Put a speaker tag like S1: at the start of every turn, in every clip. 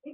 S1: Hi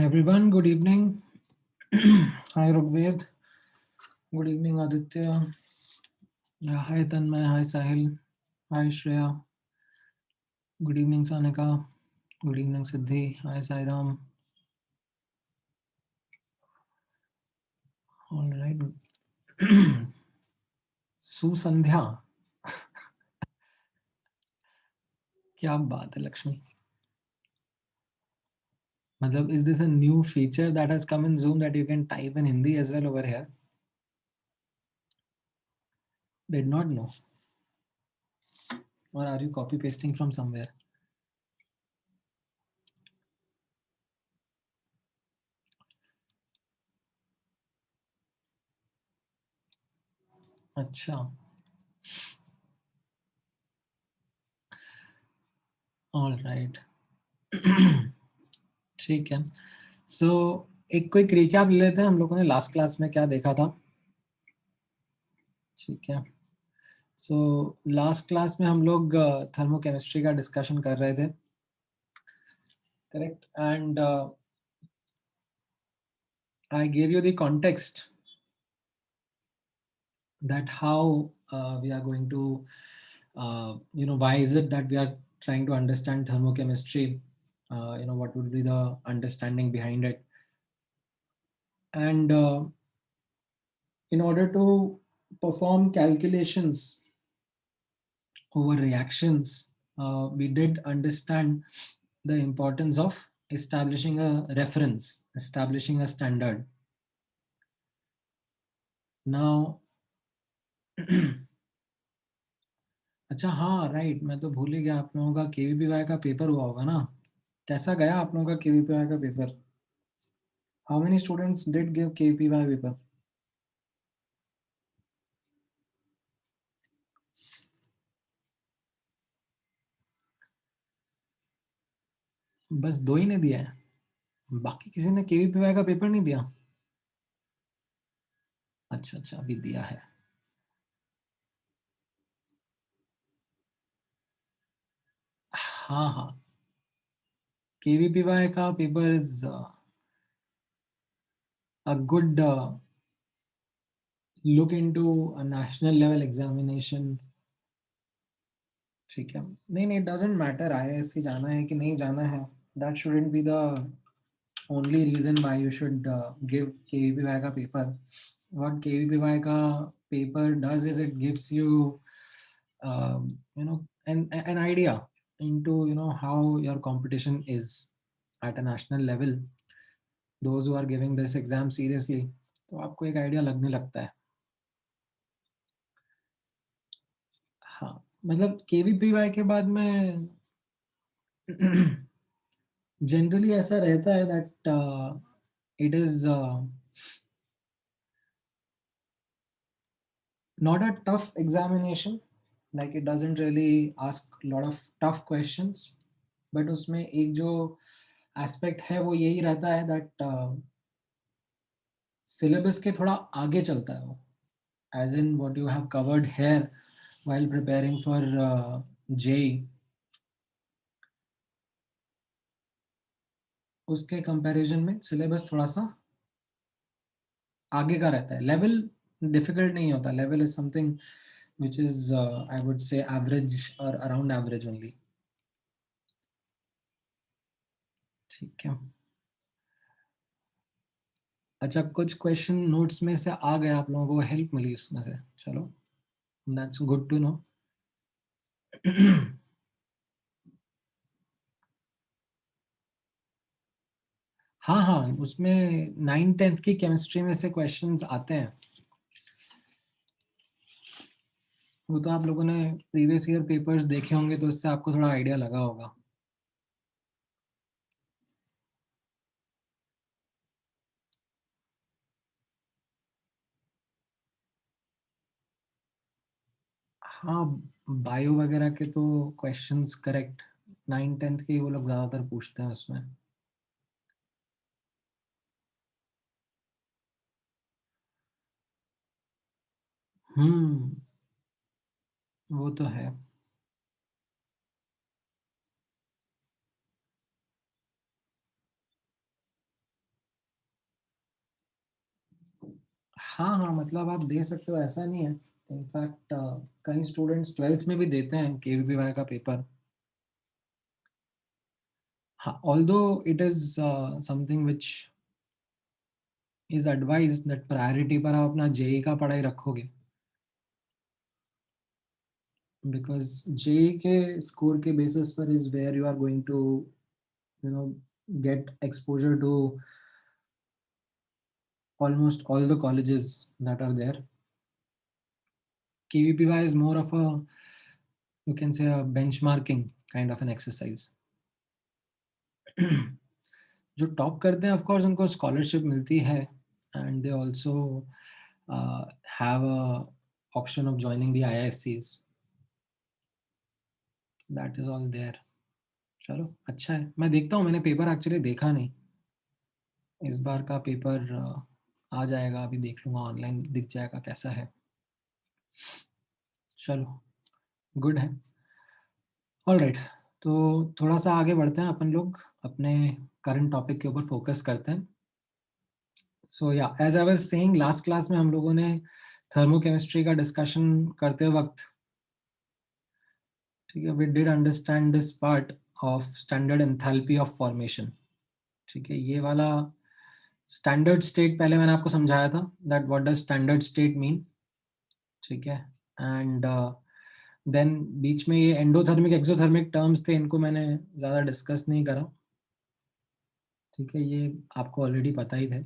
S1: everyone, good evening. Hi Rugved, good evening Aditya. Yeah, hi Tanmay, hi Sahil, hi Shreya, good evening Sanika, good evening Siddhi, hi Sairam. All right. सुसंध्या क्या बात है लक्ष्मी. मतलब is this a new feature that has come in Zoom that you can type in Hindi as well over here? Did not know. Or are you copy pasting from somewhere? अच्छा. All right. ठीक है. सो एक quick recap ले लेते हैं हम लोगों ने लास्ट क्लास में क्या देखा था. ठीक है. सो लास्ट क्लास में हम लोग थर्मोकेमिस्ट्री का डिस्कशन कर रहे थे. Correct. And I give you the context that how we are going to why is it that we are trying to understand thermochemistry? What would be the understanding behind it? And in order to perform calculations over reactions, we did understand the importance of establishing a reference, establishing a standard. Now, अच्छा हाँ right, मैं तो भूल ही गया, आप लोगों का KVPY का पेपर हुआ होगा ना? कैसा गया आप लोगों का केवीपीवाई का paper? How many students did give KVPY paper? बस 2 ही ने दिया है, बाकी किसी ने केवीपीवाई का पेपर नहीं दिया? अच्छा अच्छा, अभी दिया है। हाँ हाँ, केवीपीवाई का paper is a good look into a national level examination. ठीक है, नहीं नहीं, डजेंट मैटर आईआईएससी जाना है कि नहीं जाना है, that shouldn't be the only reason why you should give KVPY का पेपर. व्हाट केवीपीवाई का paper does is it gives you an idea into how your competition is at a national level. Those who are giving this exam seriously, तो आपको एक idea लगने लगता है. हाँ, मतलब केवीपीवाई के बाद में जनरली ऐसा रहता है that it is not a tough examination, like it doesn't really ask a lot of tough questions, but उसमें एक जो एस्पेक्ट है वो यही रहता है दैट सिलेबस के थोड़ा आगे चलता है वो, as in what you have covered here while preparing for JEE, उसके कंपैरिजन में सिलेबस थोड़ा सा आगे का रहता है. लेवल डिफिकल्ट नहीं होता, level is something which is I would say average or around average only. ठीक है, अच्छा कुछ क्वेश्चन नोट्स में से आ गया, आप लोगों को हेल्प मिली उसमें से, चलो दैट्स गुड टू नो. हाँ हाँ, उसमें 9th-10th की केमिस्ट्री में से क्वेश्चंस आते हैं, वो तो आप लोगों ने प्रीवियस ईयर पेपर्स देखे होंगे तो उससे आपको थोड़ा आइडिया लगा होगा. हाँ, बायो वगैरह के तो क्वेश्चंस करेक्ट 9th-10th के ही वो लोग ज़्यादातर पूछते हैं उसमें. हम्म, वो तो है. हाँ हाँ, मतलब आप दे सकते हो, ऐसा नहीं है. इनफैक्ट कई स्टूडेंट्स 12th में भी देते हैं केवीपीवाई का पेपर. हाँ, although it is something which is advised that priority पर आप अपना जेई का पढ़ाई रखोगे, because जेई के स्कोर के बेसिस पर is where you are going to you know get exposure to almost all the colleges that are there. KVPY is more of a, you can say, a benchmarking kind of an exercise. जो top करते हैं of course उनको scholarship मिलती है, and they also have a option of joining the आईआईएससीज. That is all there. चलो अच्छा है, मैं देखता हूँ, मैंने पेपर एक्चुअली देखा नहीं. इस बार का पेपर आ जाएगा, अभी देख लूँगा, ऑनलाइन दिख जाएगा कैसा है. चलो गुड है. ऑल राइट, तो थोड़ा सा आगे बढ़ते हैं अपन लोग, अपने करंट टॉपिक के ऊपर फोकस करते हैं. सो या as I was saying, last class में हम लोगों ने थर्मोकेमिस्ट्री का डिस्कशन करते वक्त ठीक है, we did understand this part of standard enthalpy of formation. ठीक है, ये वाला स्टैंडर्ड स्टेट पहले मैंने आपको समझाया था, that what does standard state mean. ठीक है, एंड देन बीच में ये एंडोथर्मिक एक्सोथर्मिक टर्म्स थे, इनको मैंने ज़्यादा डिस्कस नहीं करा। ठीक है, ये आपको ऑलरेडी पता ही थे।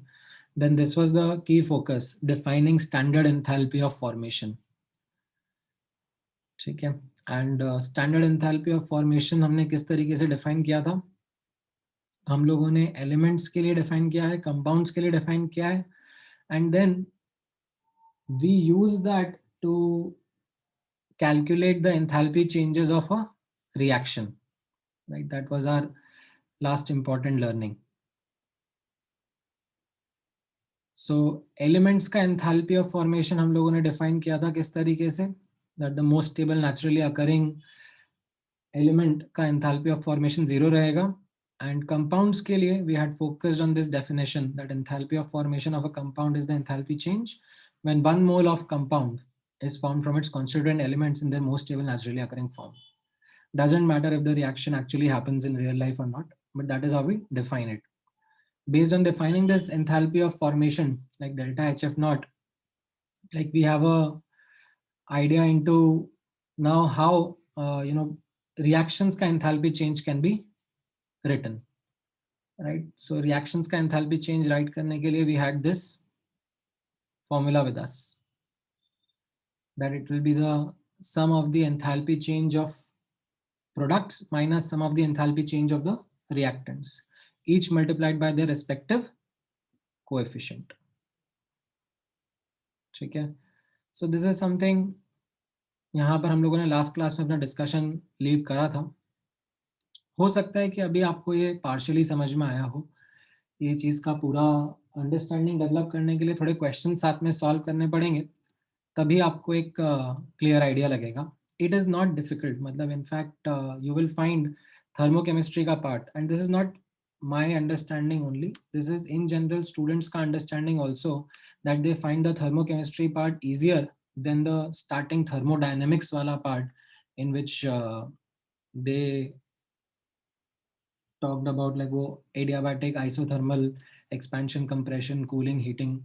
S1: Then this was the key focus, defining standard enthalpy of formation. ठीक है, and standard enthalpy of formation हमने किस तरीके से डिफाइन किया था? हम लोगों ने एलिमेंट्स के लिए डिफाइन किया है, कंपाउंड्स के लिए डिफाइन किया है, and then we use that to calculate the enthalpy changes of a reaction, right? That was our last important learning. So elements का enthalpy of formation हम लोगों ने define किया था किस तरीके से, that the most stable naturally occurring element का enthalpy of formation 0 रहेगा, and compounds के लिए we had focused on this definition that enthalpy of formation of a compound is the enthalpy change when 1 mole of compound is formed from its constituent elements in their most stable naturally occurring form. Doesn't matter if the reaction actually happens in real life or not, but that is how we define it. Based on defining this enthalpy of formation, like delta HF naught, like we have a idea into now how reactions ka enthalpy change can be written, right? So reactions ka enthalpy change write karne ke liye we had this formula with us, that it will be the sum of the enthalpy change of products minus sum of the enthalpy change of the reactants, each multiplied by their respective coefficient. ठीक है, so this is something यहाँ पर हम लोगों ने last class में अपना discussion leave करा था। हो सकता है कि अभी आपको ये पार्शियली समझ में आया हो। ये चीज़ का पूरा अंडरस्टैंडिंग डेवलप करने के लिए थोड़े क्वेश्चन साथ में सॉल्व करने पड़ेंगे, तभी आपको एक क्लियर आइडिया लगेगा। इट इज़ नॉट डिफिकल्ट, मतलब in fact you will find thermochemistry का part, and this is not my understanding only, this is in general students ka understanding also, that they find the thermochemistry part easier than the starting thermodynamics wala part, in which they talked about like वो adiabatic isothermal expansion compression cooling heating,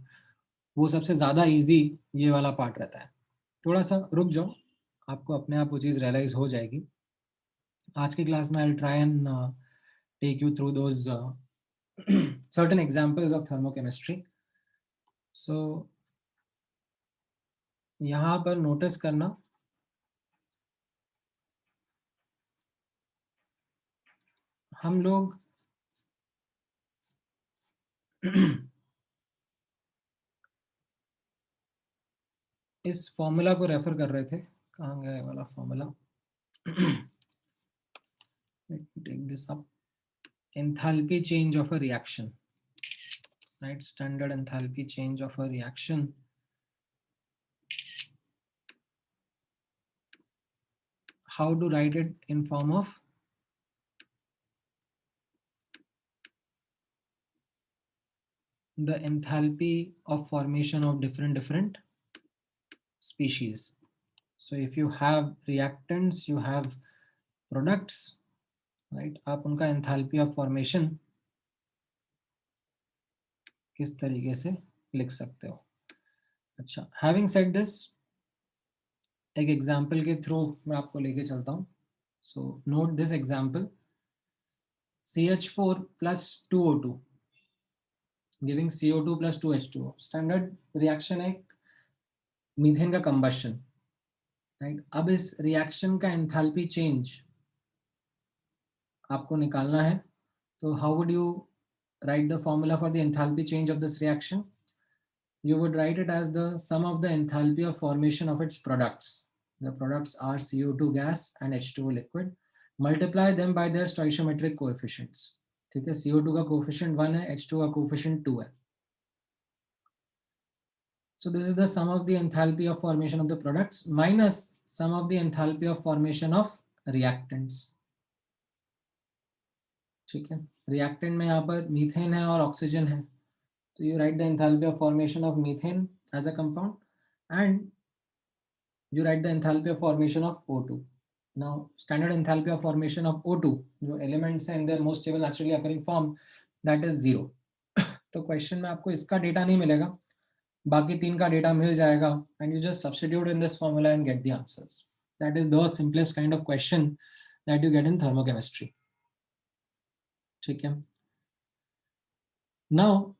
S1: वो सबसे ज़्यादा easy ये वाला part रहता है। थोड़ा सा रुक जाओ, आपको अपने आप वो चीज़ रियलाइज हो जाएगी। आज की क्लास में I will try and take you through those certain examples of thermochemistry. So यहाँ पर नोटिस करना, हम लोग इस फॉर्मूला को रेफर कर रहे थे। कहाँ गया वाला formula? Let me take this up. Enthalpy change of a reaction, right? Standard enthalpy change of a reaction. How to write it in form of the enthalpy of formation of different species. So if you have reactants, you have products, right? आप उनका enthalpy of formation किस तरीके से लिख सकते हो? अच्छा, having said this, एक एग्जाम्पल के थ्रू मैं आपको लेके चलता हूँ। So note this example, CH4 plus 2O2 giving CO2 plus 2H2O। Standard reaction है मीथेन का कंबशन, राइट? अब इस रिएक्शन का एंथैल्पी चेंज आपको निकालना है, तो how would you write the formula for the enthalpy change of this reaction? You would write it as the sum of the enthalpy of formation of its products. The products are CO2 gas and H2O liquid. Multiply them by their stoichiometric coefficients. ठीक है, CO2 का coefficient 1 है, H2 का coefficient 2 है. So this is the sum of the enthalpy of formation of the products minus sum of the enthalpy of formation of reactants. ठीक है, reactant में यहाँ पर मीथेन है और ऑक्सीजन है, so you write the enthalpy of formation of methane as a compound, and you write the enthalpy of formation of O2. Now, standard enthalpy of formation of O2, जो elements हैं in their most stable naturally occurring form, that is 0. तो question में आपको इसका data नहीं मिलेगा, बाकी तीन का डेटा मिल जाएगा, and you just substitute in this formula and get the answers. That is the simplest kind of question that you get in thermochemistry. ठीक है. Now,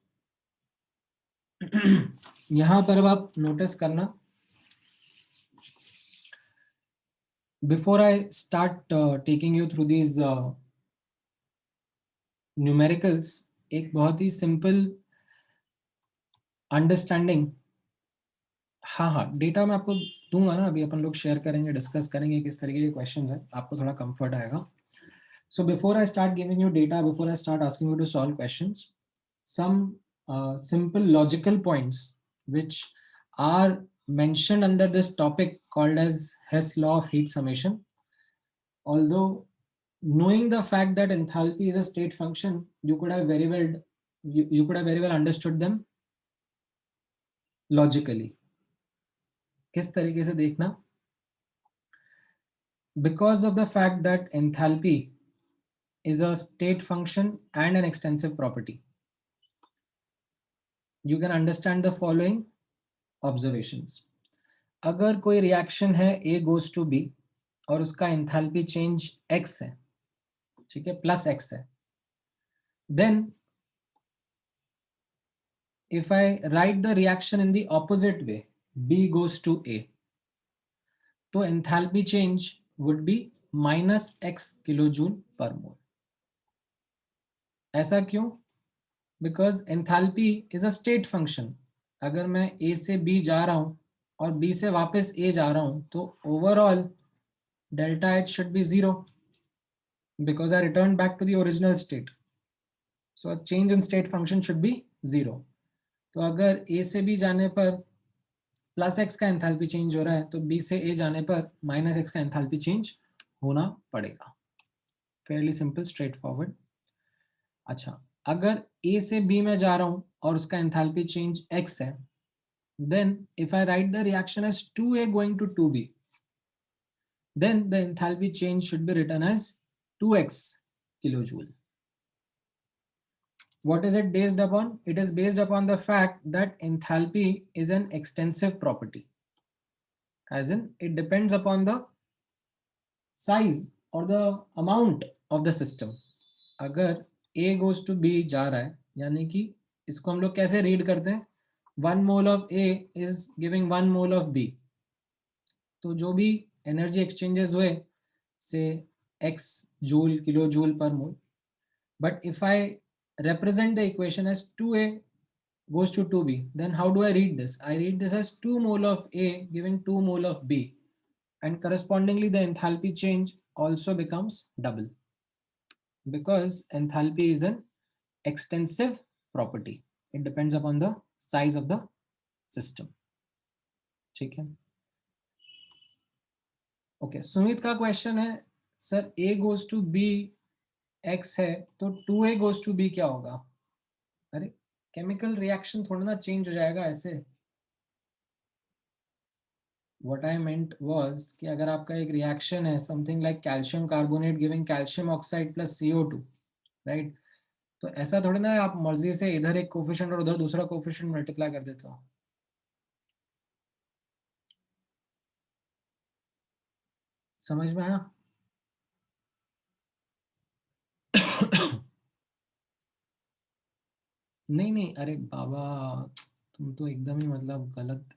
S1: यहाँ पर अब आप notice करना, before I start taking you through these numericals, एक बहुत ही simple understanding, हाँ, डेटा मैं आपको दूंगा ना, अभी अपन लोग शेयर करेंगे, डिस्कस करेंगे किस तरीके के क्वेश्चंस हैं, आपको थोड़ा कंफर्ट आएगा. So before I start giving you data, before I start asking you to solve questions, some simple logical points which are mentioned under this topic called as Hess law of heat summation. Although knowing the fact that enthalpy is a state function, you could have very well understood them logically. किस तरीके से देखना, because of the fact that enthalpy is a state function and an extensive property, you can understand the following observations. अगर कोई reaction है A goes to B और उसका enthalpy change X है, ठीक है, प्लस X है, then if I write the reaction in the opposite way, B goes to A, तो enthalpy change would be minus X kilojoule per mole. ऐसा क्यों? Because enthalpy is a state function. अगर मैं A से B जा रहा हूं और B से वापस A जा रहा हूं, तो overall delta H should be 0 because I returned back to the original state. So a change in state function should be 0. तो अगर A से B जाने पर प्लस एक्स का एंथैल्पी चेंज हो रहा है, तो B से A जाने पर माइनस एक्स का एंथैल्पी चेंज होना पड़ेगा. Fairlie simple, straight forward. अच्छा, अगर A से B में जा रहा हूं और उसका एंथैल्पी चेंज X है, then if I write the reaction as 2A going to 2B, then the enthalpy change should be written as 2X kilojoule. What is it based upon? It is based upon the fact that enthalpy is an extensive property, as in it depends upon the size or the amount of the system. अगर A goes to B जा रहा है, यानी कि इसको हम लोग कैसे रीड करते हैं, 1 mole of A is giving 1 mole of B. तो जो भी एनर्जी एक्सचेंजेस हुए, से x joule kilojoule per mole. But if I represent the equation as 2A goes to 2B, then how do I read this? I read this as 2 mole of A giving 2 mole of B, and correspondingly the enthalpy change also becomes double, because enthalpy is an extensive property. It depends upon the size of the system. ठीक है. Okay, Sumit का question है, sir A goes to B X है, तो 2A goes to B क्या होगा? अरे chemical reaction थोड़ा ना चेंज हो जाएगा ऐसे. What I meant was कि अगर आपका एक रिएक्शन है, something like calcium carbonate giving calcium oxide plus CO2, right, तो ऐसा थोड़ा ना आप मर्जी से इधर एक कोफिशिएंट और उधर दूसरा कोफिशिएंट मल्टीप्लाई कर देते हो. समझ में आया? नहीं नहीं, अरे बाबा, तुम तो एकदम ही मतलब गलत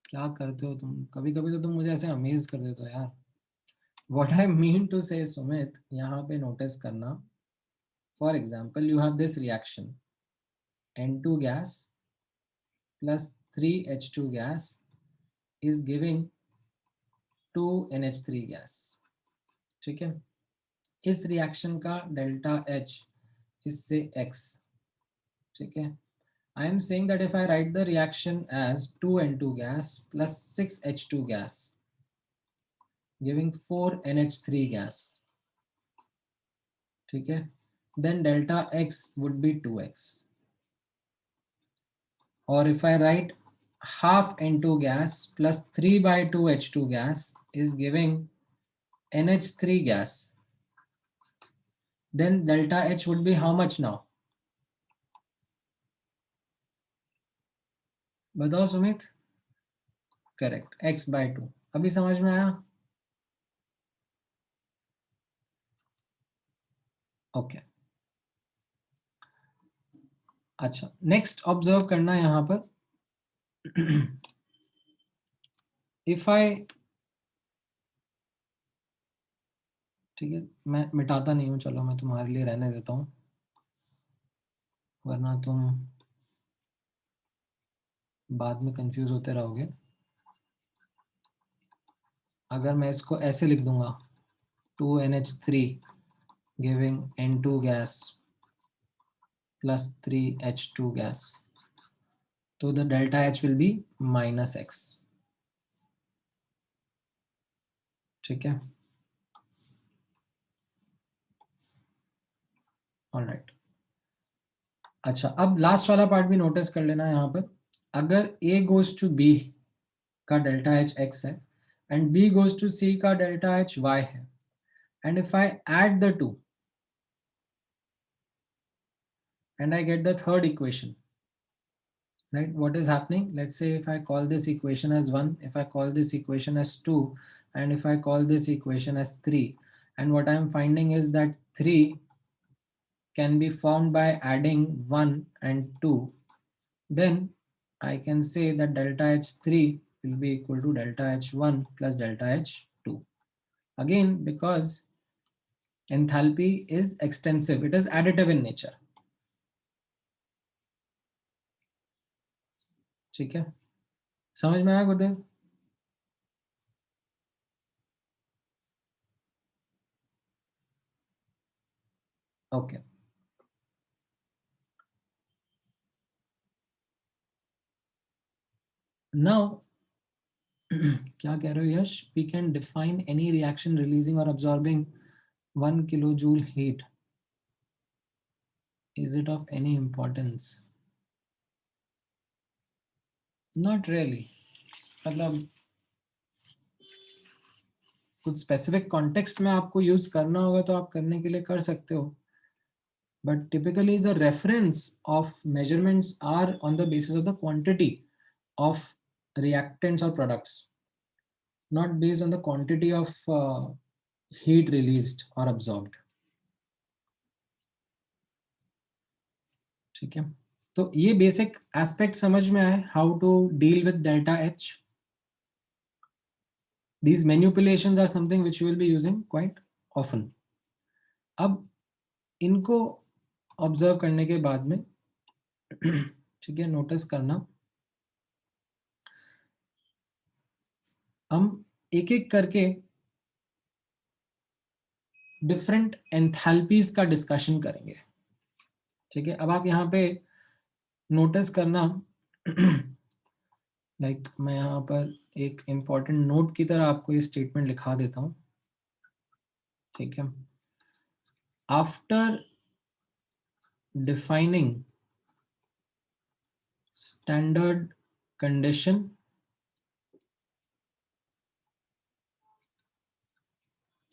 S1: क्या करते हो तुम. कभी कभी तो तुम मुझे ऐसे अमेज कर देते हो यार. What I mean to say, Sumit, यहाँ पे नोटिस करना. For example, you have this reaction, N2 gas plus 3H2 gas is giving 2NH3 gas. ठीक है, इस रिएक्शन का डेल्टा H इससे X. ठीक है, I am saying that if I write the reaction as 2N2 gas plus 6H2 gas giving 4NH3 gas, ठीक है, then delta X would be 2X. Or if I write half N2 gas plus 3 by 2 H2 gas is giving NH3 gas, then delta H would be how much now? बताओ Sumit. Correct, x/2. अभी समझ में आया? Okay. अच्छा, next observe करना है यहां पर. इफ आई, ठीक है, मैं मिटाता नहीं हूं, चलो मैं तुम्हारे लिए रहने देता हूं, वरना तुम बाद में कंफ्यूज होते रहोगे. अगर मैं इसको ऐसे लिख दूंगा 2NH3 giving N2 gas plus 3H2 gas, तो the delta H will be -x. ठीक है, ऑलराइट. अच्छा, अब लास्ट वाला पार्ट भी नोटिस कर लेना यहाँ पर. अगर A गोज टू B का डेल्टा H x है and B goes to C का डेल्टा H y है, and if I add the two and I get the third equation, right? What is happening? Let's say if I call this equation as 1, if I call this equation as 2, and if I call this equation as 3, and what I'm finding is that 3 can be formed by adding 1 and 2, then I can say that delta H3 will be equal to delta H1 plus delta H2. Again, because enthalpy is extensive, it is additive in nature. ठीक है, समझ में आया गुरुदेव? Okay. Now, क्या कह रहे हो यश? We can define any reaction releasing or absorbing 1 kilojoule heat. Is it of any importance? Not really. मतलब कुछ स्पेसिफिक कॉन्टेक्स्ट में आपको यूज करना होगा तो आप करने के लिए कर सकते हो, but typically the reference of measurements are on the basis of the quantity of reactants or products, not based on the quantity of heat released or absorbed. ठीक है, तो ये बेसिक एस्पेक्ट समझ में आए, how to deal with delta H. These manipulations are something which you will be using quite often. अब इनको observe करने के बाद में ठीक है, नोटिस करना, हम एक एक करके डिफरेंट एंथैल्पीज का डिस्कशन करेंगे. ठीक है, अब आप यहाँ पे नोटिस करना, लाइक मैं यहाँ पर एक इंपॉर्टेंट नोट की तरह आपको ये स्टेटमेंट लिखा देता हूँ. ठीक है, after defining standard condition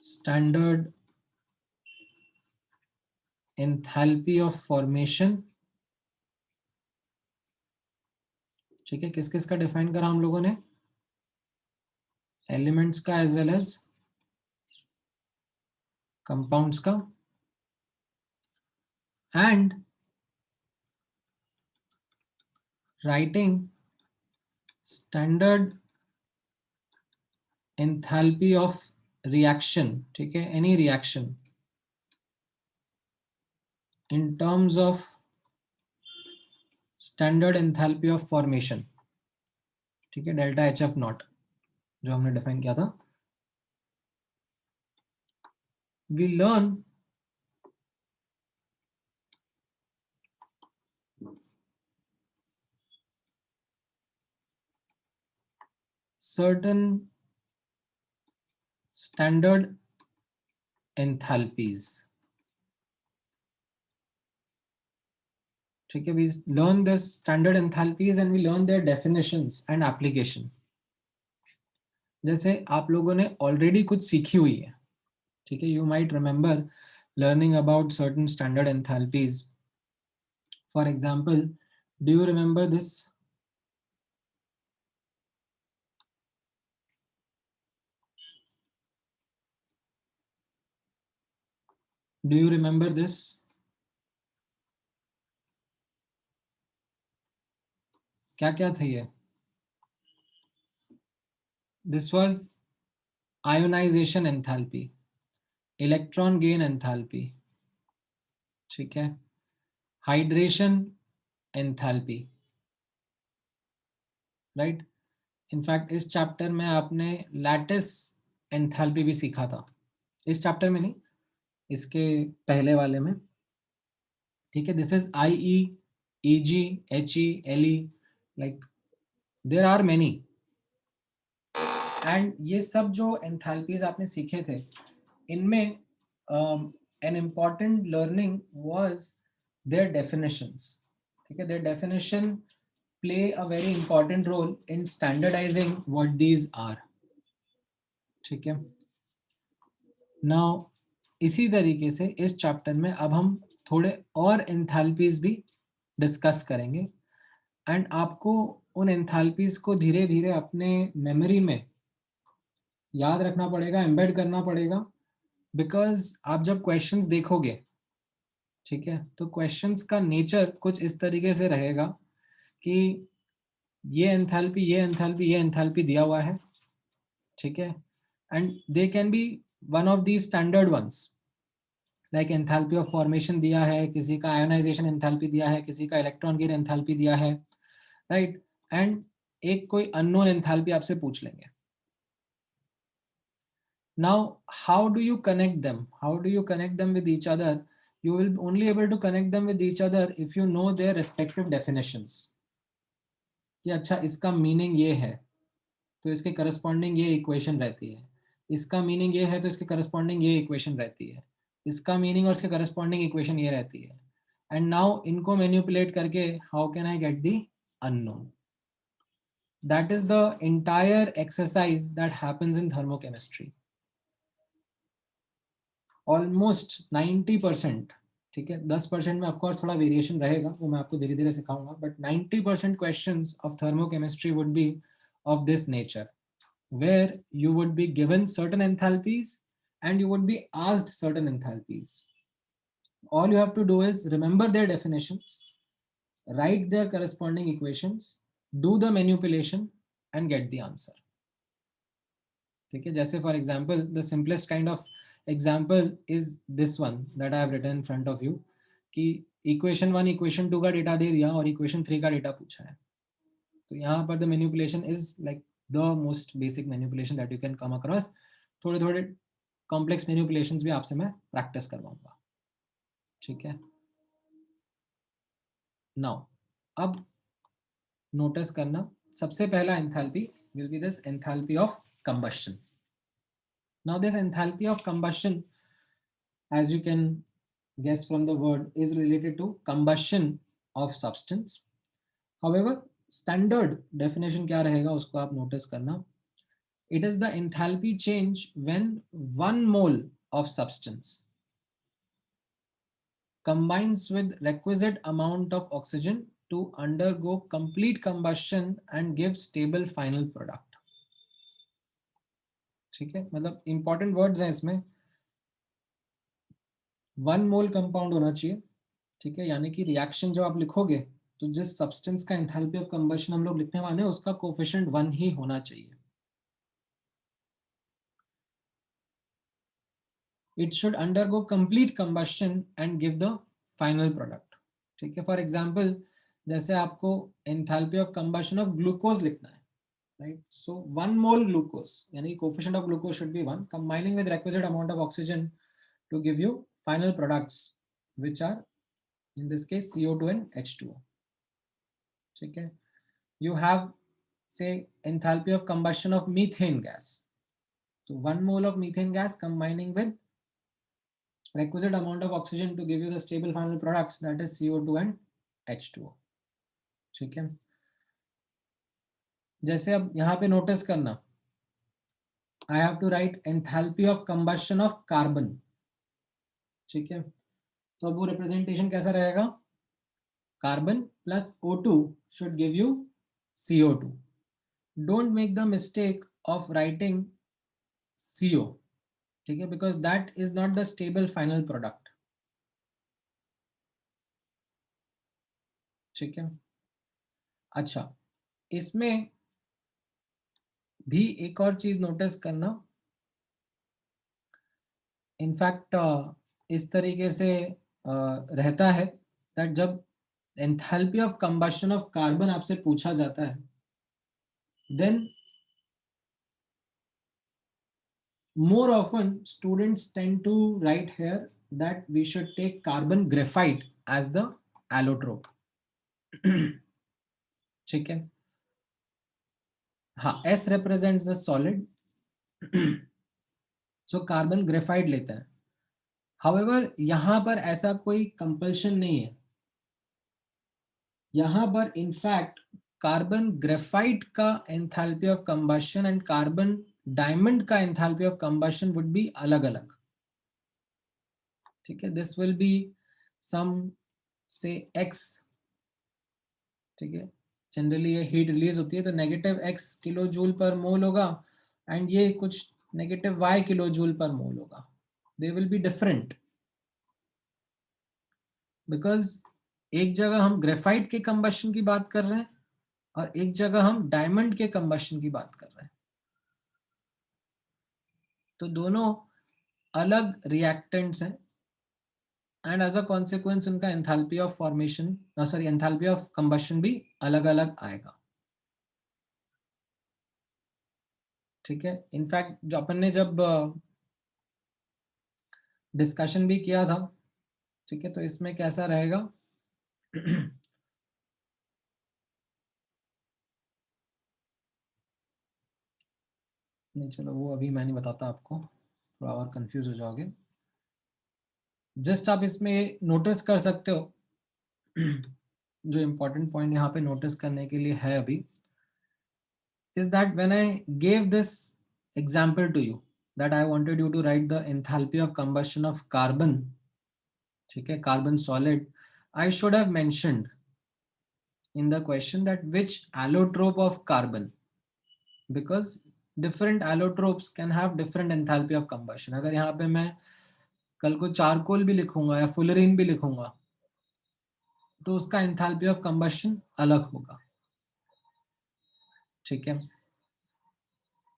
S1: standard enthalpy of formation. ठीक है, किस किस का डिफाइन करा हम लोगों ने? एलिमेंट्स का एज वेल एज कंपाउंड्स का. And writing standard enthalpy of reaction. ठीक है, any reaction in terms of standard enthalpy of formation. ठीक है, डेल्टा एच एफ नॉट जो हमने डिफाइन किया था. We learn certain standard enthalpies. ठीक है, we learn this standard enthalpies and we learn their definitions and application. जैसे आप लोगों ने ऑलरेडी कुछ सीखी हुई है, ठीक है, you might remember learning about certain standard enthalpies. For example, do you remember this? Do you remember this? क्या क्या था ये? This was ionization enthalpy, electron gain enthalpy, ठीक है, hydration enthalpy, राइट। इनफैक्ट इस चैप्टर में आपने लैटिस एंथैल्पी भी सीखा था, इस चैप्टर में नहीं, इसके पहले वाले में, ठीक है। This is I E, E G, H E, L E, like there are many, and ये सब जो एंथैल्पीज आपने सीखे थे, इनमें an important learning was their definitions, ठीक है। Their definition play a very important role in standardizing what these are, ठीक है। नाउ इसी तरीके से इस चैप्टर में अब हम थोड़े और एंथैल्पीज भी डिस्कस करेंगे, एंड आपको उन एंथैल्पीज को धीरे धीरे अपने मेमोरी में याद रखना पड़ेगा, एम्बेड करना पड़ेगा, बिकॉज आप जब क्वेश्चंस देखोगे, ठीक है, तो क्वेश्चंस का नेचर कुछ इस तरीके से रहेगा कि ये एंथैल्पी, ये एंथैल्पी, ये एंथैल्पी दिया हुआ है, ठीक है, and they can be one of the standard ones, like enthalpy of formation दिया है, किसी का आयोनाइजेशन एंथैल्पी दिया है, किसी का इलेक्ट्रॉन गेन एंथैल्पी दिया है, राइट, एंड एक कोई अननोन एंथैल्पी आपसे पूछ लेंगे। Now how do you connect them, how do you connect them with each other? You will only able to connect them with each other if you know their respective definitions, कि अच्छा इसका meaning ये है तो इसके corresponding ये equation रहती है, इसका मीनिंग ये है तो इसके करस्पॉन्डिंग ये इक्वेशन रहती है, इसका मीनिंग और इसके करस्पॉन्डिंग इक्वेशन ये रहती है, एंड नाउ इनको मैनिपुलेट करके how can I get the unknown? That is the entire exercise that happens in thermochemistry. Almost 90%, ठीक है, 10% में ऑफकोर्स थोड़ा वेरिएशन रहेगा, वो मैं आपको धीरे धीरे सिखाऊंगा, but 90% questions of thermochemistry would be of this nature, where you would be given certain enthalpies and you would be asked certain enthalpies. All you have to do is remember their definitions, write their corresponding equations, do the manipulation and get the answer. ठीक है, जैसे for example the simplest kind of example is this one that I have written in front of you, कि equation 1 equation 2 का data दे दिया और equation 3 का data पूछा है, तो यहाँ पर the manipulation is like the most basic manipulation that you can come across. थोड़े थोड़े कॉम्प्लेक्स मैनिपुलेशंस भी आपसे मैं प्रैक्टिस करवाऊंगा, ठीक है। नाउ अब नोटिस करना, सबसे पहला enthalpy will be this enthalpy of combustion. Now this enthalpy of combustion, as you can guess from the word, is related to combustion of substance. However, standard definition क्या रहेगा उसको आप notice करना. It is the enthalpy change when 1 mole of substance combines with requisite amount of oxygen to undergo complete combustion and give stable final product. ठीक है, मतलब important words हैं इसमें, 1 मोल कंपाउंड होना चाहिए, ठीक है, यानी कि रिएक्शन जब आप लिखोगे तो जिस सब्सटेंस का एंथैल्पी ऑफ कंबशन हम लोग लिखने वाले हैं उसका कोफिशिएंट 1 ही होना चाहिए। It should undergo complete combustion and give the final product, ठीक है। फॉर एग्जांपल जैसे आपको enthalpy of combustion of glucose लिखना है, राइट, सो 1 मोल ग्लूकोज यानी coefficient of glucose should be 1 combining with requisite amount of oxygen to give you final products which are in this case CO2 and H2O, ठीक है। You have say enthalpy of combustion of methane gas, so 1 mole of methane gas combining with requisite amount of oxygen to give you the stable final products, that is CO2 and H2O, ठीक है। जैसे अब यहाँ पे notice करना, I have to write enthalpy of combustion of carbon. ठीक है, तो अब वो रिप्रेजेंटेशन कैसा रहेगा? Carbon plus O2 should give you CO2. Don't make the mistake of writing CO, ठीक है, because that is not the stable final product. ठीक है, अच्छा, इसमें भी एक और चीज नोटिस करना, इनफैक्ट इस तरीके से रहता है दैट जब enthalpy of combustion of carbon आपसे पूछा जाता है, then more often students tend to write here that we should take carbon graphite as the allotrope. ठीक है, हाँ, S represents the solid, so carbon graphite लेता है. However, यहाँ पर ऐसा कोई compulsion नहीं है. यहाँ पर इनफैक्ट कार्बन ग्रेफाइट का enthalpy of combustion and carbon diamond का enthalpy of combustion would be अलग अलग. ठीक है, दिस विल बी सम से x. ठीक है, जनरली ये हीट रिलीज होती है तो negative x kilo joule per मोल होगा एंड ये कुछ negative y kilo joule per मोल होगा. They will be different because एक जगह हम ग्रेफाइट के कंबशन की बात कर रहे हैं और एक जगह हम डायमंड के कंबशन की बात कर रहे हैं, तो दोनों अलग रिएक्टेंट्स हैं एंड एज अ कॉन्सिक्वेंस उनका enthalpy of formation, sorry enthalpy of combustion भी अलग अलग आएगा. ठीक है, इनफैक्ट जो अपन ने जब डिस्कशन भी किया था, ठीक है, तो इसमें कैसा रहेगा? नहीं, चलो वो अभी मैं नहीं बताता आपको, थोड़ा और कंफ्यूज हो जाओगे. जस्ट आप इसमें नोटिस कर सकते हो, जो इम्पोर्टेंट पॉइंट यहाँ पे नोटिस करने के लिए है अभी, is that when I gave this example to you, that I wanted you to write the enthalpy of combustion of carbon, ठीक है, carbon solid, I should have mentioned in the question that which allotrope of carbon, because different allotropes can have different enthalpy of combustion. अगर यहाँ पे मैं कल को charcoal भी लिखूंगा या फुलरीन भी लिखूंगा तो उसका enthalpy of combustion अलग होगा. ठीक है,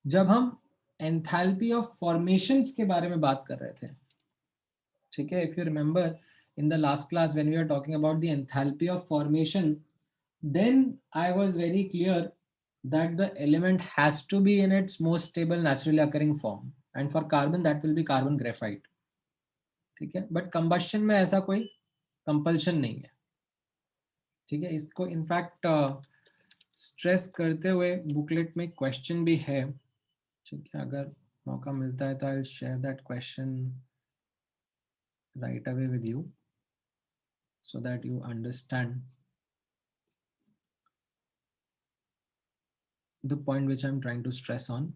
S1: जब हम enthalpy of formations के बारे में बात कर रहे थे, ठीक है, if you remember in the last class when we were talking about the enthalpy of formation, then I was very clear that the element has to be in its most stable naturally occurring form, and for carbon that will be carbon graphite. ठीक है, but combustion में ऐसा कोई compulsion नहीं है. ठीक है, इसको इनफैक्ट स्ट्रेस करते हुए बुकलेट में क्वेश्चन भी है. ठीक है, अगर मौका मिलता है तो I will share that question right away with you so that you understand the point which I'm trying to stress on.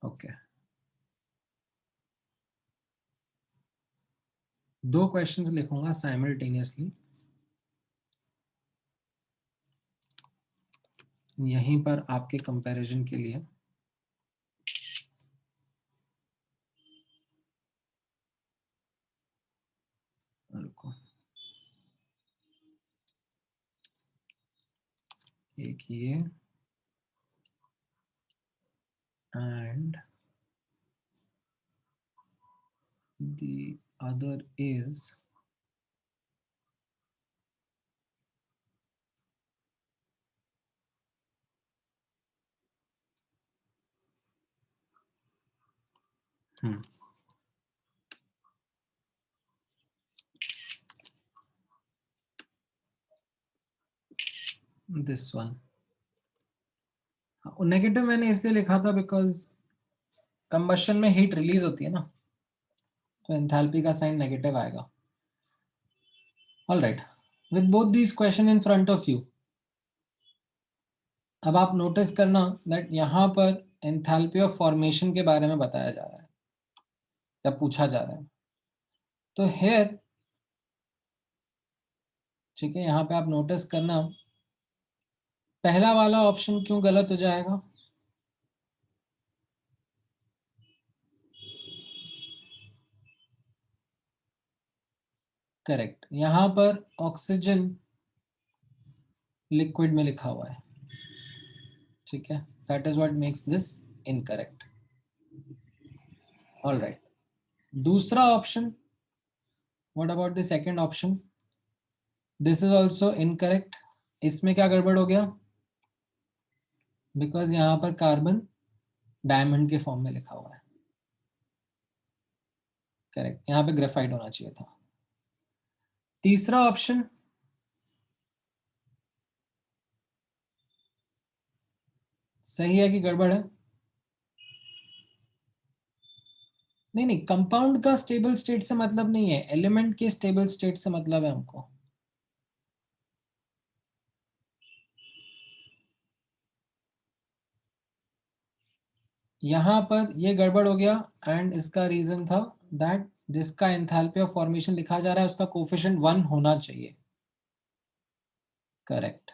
S1: Okay. दो क्वेश्चंस लिखूंगा साइमल्टेनियसली, यहीं पर आपके कंपैरिजन के लिए. रुको, एक ये and the other is this one. Negative मैंने इसलिए लिखा था बिकॉज कंबशन में हीट रिलीज होती है ना, तो एंथैल्पी का साइन नेगेटिव आएगा. All right, with both these question in front of you, अब आप नोटिस करना दैट यहाँ पर एंथैल्पी ऑफ फॉर्मेशन के बारे में बताया जा रहा है या पूछा जा रहा है। तो हेयर, ठीक है, यहाँ पे आप नोटिस करना पहला वाला ऑप्शन क्यों गलत हो जाएगा? करेक्ट, यहाँ पर ऑक्सीजन लिक्विड में लिखा हुआ है, ठीक है, that is what makes this incorrect. All right, दूसरा option, what about the second option? This is also incorrect. इसमें क्या गड़बड़ हो गया? बिकॉज यहाँ पर कार्बन डायमंड के फॉर्म में लिखा हुआ है। करेक्ट, यहाँ पे ग्रेफाइट होना चाहिए था। तीसरा ऑप्शन, सही है कि गड़बड़ है? नहीं नहीं, कंपाउंड का स्टेबल स्टेट से मतलब नहीं है, एलिमेंट के स्टेबल स्टेट से मतलब है हमको। यहां पर ये गड़बड़ हो गया एंड इसका रीजन था दैट जिसका एंथैल्पी ऑफ फॉर्मेशन लिखा जा रहा है उसका कोफिशिएंट 1 होना चाहिए। Correct,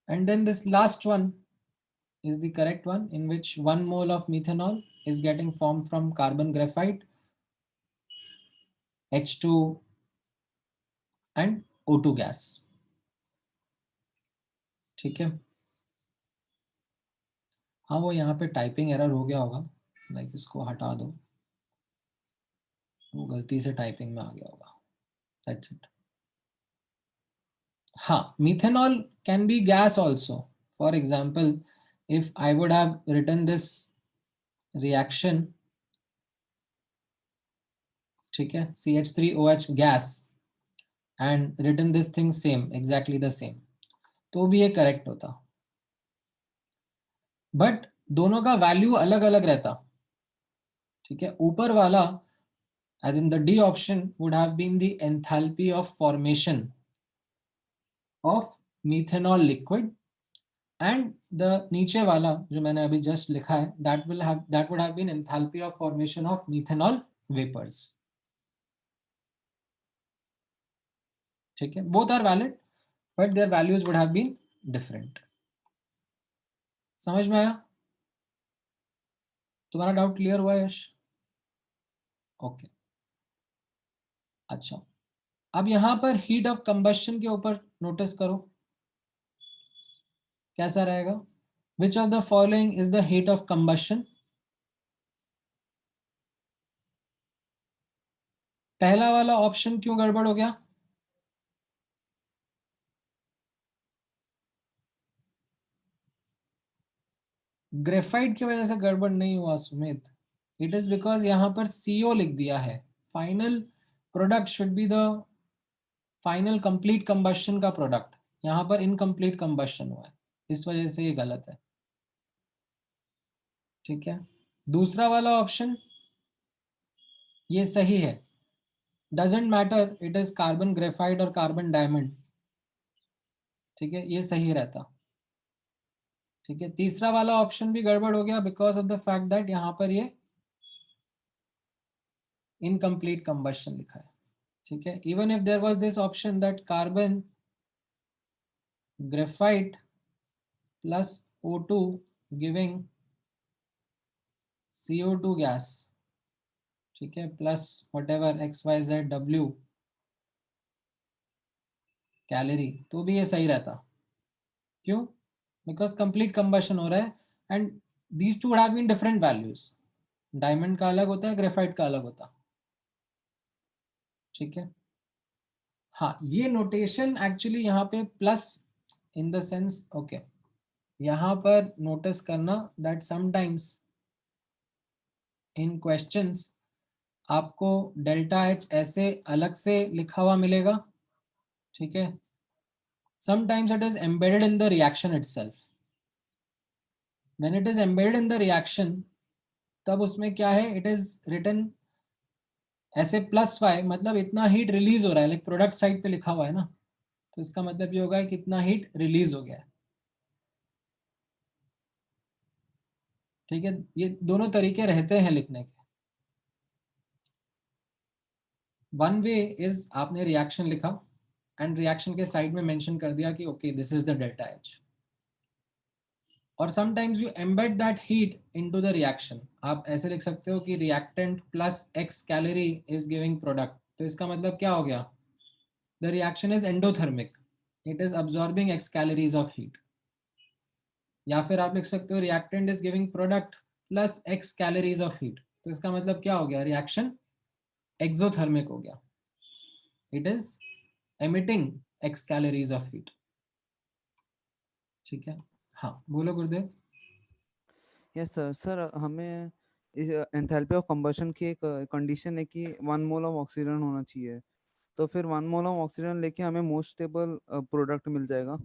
S1: and then this last one is the correct one, in which 1 mole of methanol is getting formed from carbon graphite, H2 and O2 gas। ठीक है, हाँ वो यहाँ पे टाइपिंग एरर हो गया होगा, लाइक इसको हटा दो, वो गलती से टाइपिंग में आ गया होगा, दैट्स इट। हाँ, methanol can be gas also. For example, if I would have written this reaction, ठीक है, CH3OH gas and written this thing same, exactly the same, तो भी ये करेक्ट होता, बट दोनों का वैल्यू अलग अलग रहता। ठीक है, ऊपर वाला as in the D option would have been the enthalpy of formation of methanol liquid, and the नीचे वाला जो मैंने अभी जस्ट लिखा है that would have been enthalpy of formation of methanol vapors। ठीक है, both are valid but their values would have been different। समझ में आया? तुम्हारा डाउट क्लियर हुआ यश? ओके, अच्छा, अब यहां पर हीट ऑफ कंबशन के ऊपर नोटिस करो कैसा रहेगा। Which of the following is the heat of combustion? पहला वाला ऑप्शन क्यों गड़बड़ हो गया? ग्रेफाइट की वजह से गड़बड़ नहीं हुआ सुमित, इट इज बिकॉज यहां पर CO लिख दिया है। Final product should be the final complete combustion का प्रोडक्ट, यहां पर इनकम्प्लीट कंबशन हुआ है, इस वजह से ये गलत है। ठीक है, दूसरा वाला ऑप्शन ये सही है, doesn't matter it is carbon graphite और कार्बन डायमंड। ठीक है, ये सही रहता। ठीक है, तीसरा वाला ऑप्शन भी गड़बड़ हो गया because of the fact that यहां पर ये इनकम्प्लीट कंबशन लिखा है। ठीक है, even if there was this option that carbon graphite plus O2 giving CO2 gas, ठीक है, प्लस व्हाटएवर XYZW कैलोरी, तो भी ये सही रहता। क्यों? बिकॉज कंप्लीट कंबशन हो रहा है and these two have been different values, diamond का अलग होता है, ग्रेफाइट का अलग होता। ठीक है, हाँ, ये नोटेशन एक्चुअली यहाँ पे plus in the sense, okay, यहाँ पर नोटिस करना दैट समटाइम्स इन क्वेश्चंस आपको डेल्टा H ऐसे अलग से लिखा हुआ मिलेगा। ठीक है, sometimes it is embedded in the reaction itself. When it is embedded in the reaction, तब उसमें क्या है, इट इज रिटन ऐसे +5 मतलब इतना हीट रिलीज हो रहा है, लाइक प्रोडक्ट साइड पे लिखा हुआ है ना, तो इसका मतलब ये होगा कि कितना हीट रिलीज हो गया है। ठीक है, ये दोनों तरीके रहते हैं लिखने के। वन वे इज आपने रिएक्शन लिखा एंड रिएक्शन के साइड में मेंशन कर दिया कि okay this is the delta H, और sometimes you embed that heat into the reaction. आप ऐसे लिख सकते हो कि reactant plus x calorie is giving product, तो इसका मतलब क्या हो गया, the reaction is endothermic, it is absorbing x calories of heat. या फिर आप लिख सकते हो reactant is giving product plus x calories of heat, तो इसका मतलब क्या हो गया, रिएक्शन एक्सोथर्मिक हो गया, it is emitting x calories of heat. ठीक है, हाँ बोलो गुरुदेव।
S2: Yes sir. सर हमें इस एंथैल्पी ऑफ कंबशन की एक कंडीशन है कि 1 मोल ऑफ ऑक्सीजन होना चाहिए, तो फिर 1 मोल ऑफ ऑक्सीजन लेके हमें मोस्ट स्टेबल प्रोडक्ट मिल जाएगा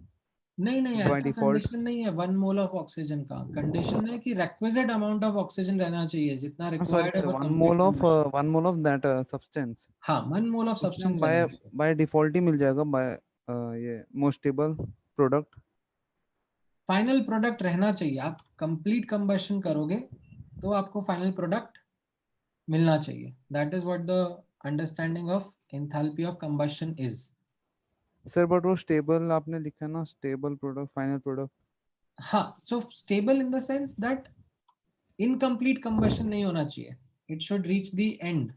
S1: नहीं नहीं,
S2: बाय
S1: ऐसा
S2: डिफॉल्ट।
S1: कंडीशन नहीं है 1 मोल ऑफ ऑक्सीजन का, कंडीशन है कि रिक्विजिट अमाउंट ऑफ ऑक्सीजन रहना चाहिए जितना
S2: हाँ सॉरी
S1: रिक्वायर्ड है
S2: sir,
S1: for
S2: one
S1: complete
S2: mole of
S1: combustion.
S2: 1 mole of that substance,
S1: हाँ 1 मोल ऑफ
S2: उसमें हम
S1: सब्सटेंस रहना
S2: बाय
S1: चाहिए।
S2: बाय डिफॉल्ट ही मिल जाएगा बाय ये most stable product.
S1: Final product रहना चाहिए, आप कंप्लीट कंबशन करोगे तो आपको फाइनल प्रोडक्ट मिलना चाहिए, that is what the understanding of enthalpy of combustion is.
S2: Sir but वो स्टेबल आपने लिखा है ना, स्टेबल प्रोडक्ट फाइनल प्रोडक्ट।
S1: हाँ, सो stable in the sense that incomplete combustion नहीं होना चाहिए, it should reach the end.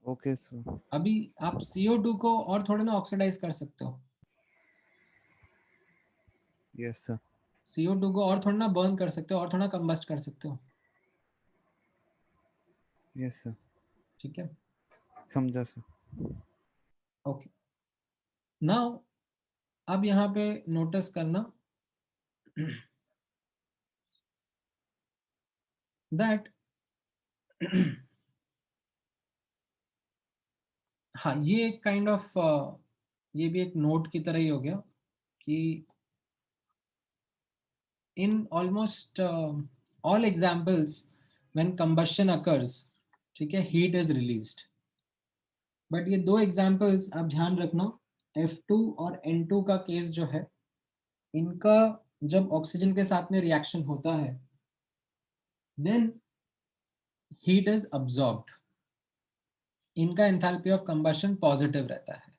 S2: Okay sir.
S1: अभी आप CO2 को और थोड़े ना ऑक्सीडाइज कर सकते हो,
S2: यस सर।
S1: CO2 को और थोड़ा ना बर्न कर सकते हो, और थोड़ा कंबस्ट कर सकते हो।
S2: यस सर,
S1: ठीक है,
S2: समझा सर।
S1: ओके। नाउ अब यहाँ पे नोटिस करना दैट हाँ, ये एक काइंड ऑफ ये भी एक नोट की तरह ही हो गया कि in almost all examples when combustion occurs, ठीक है, heat is released, बट ये दो एग्जाम्पल्स आप ध्यान रखना, F2 और N2 का केस जो है, इनका जब ऑक्सीजन के साथ में रिएक्शन होता है देन हीट इज अब्सॉर्ब्ड, इनका एंथैल्पी ऑफ कंबशन पॉजिटिव रहता है।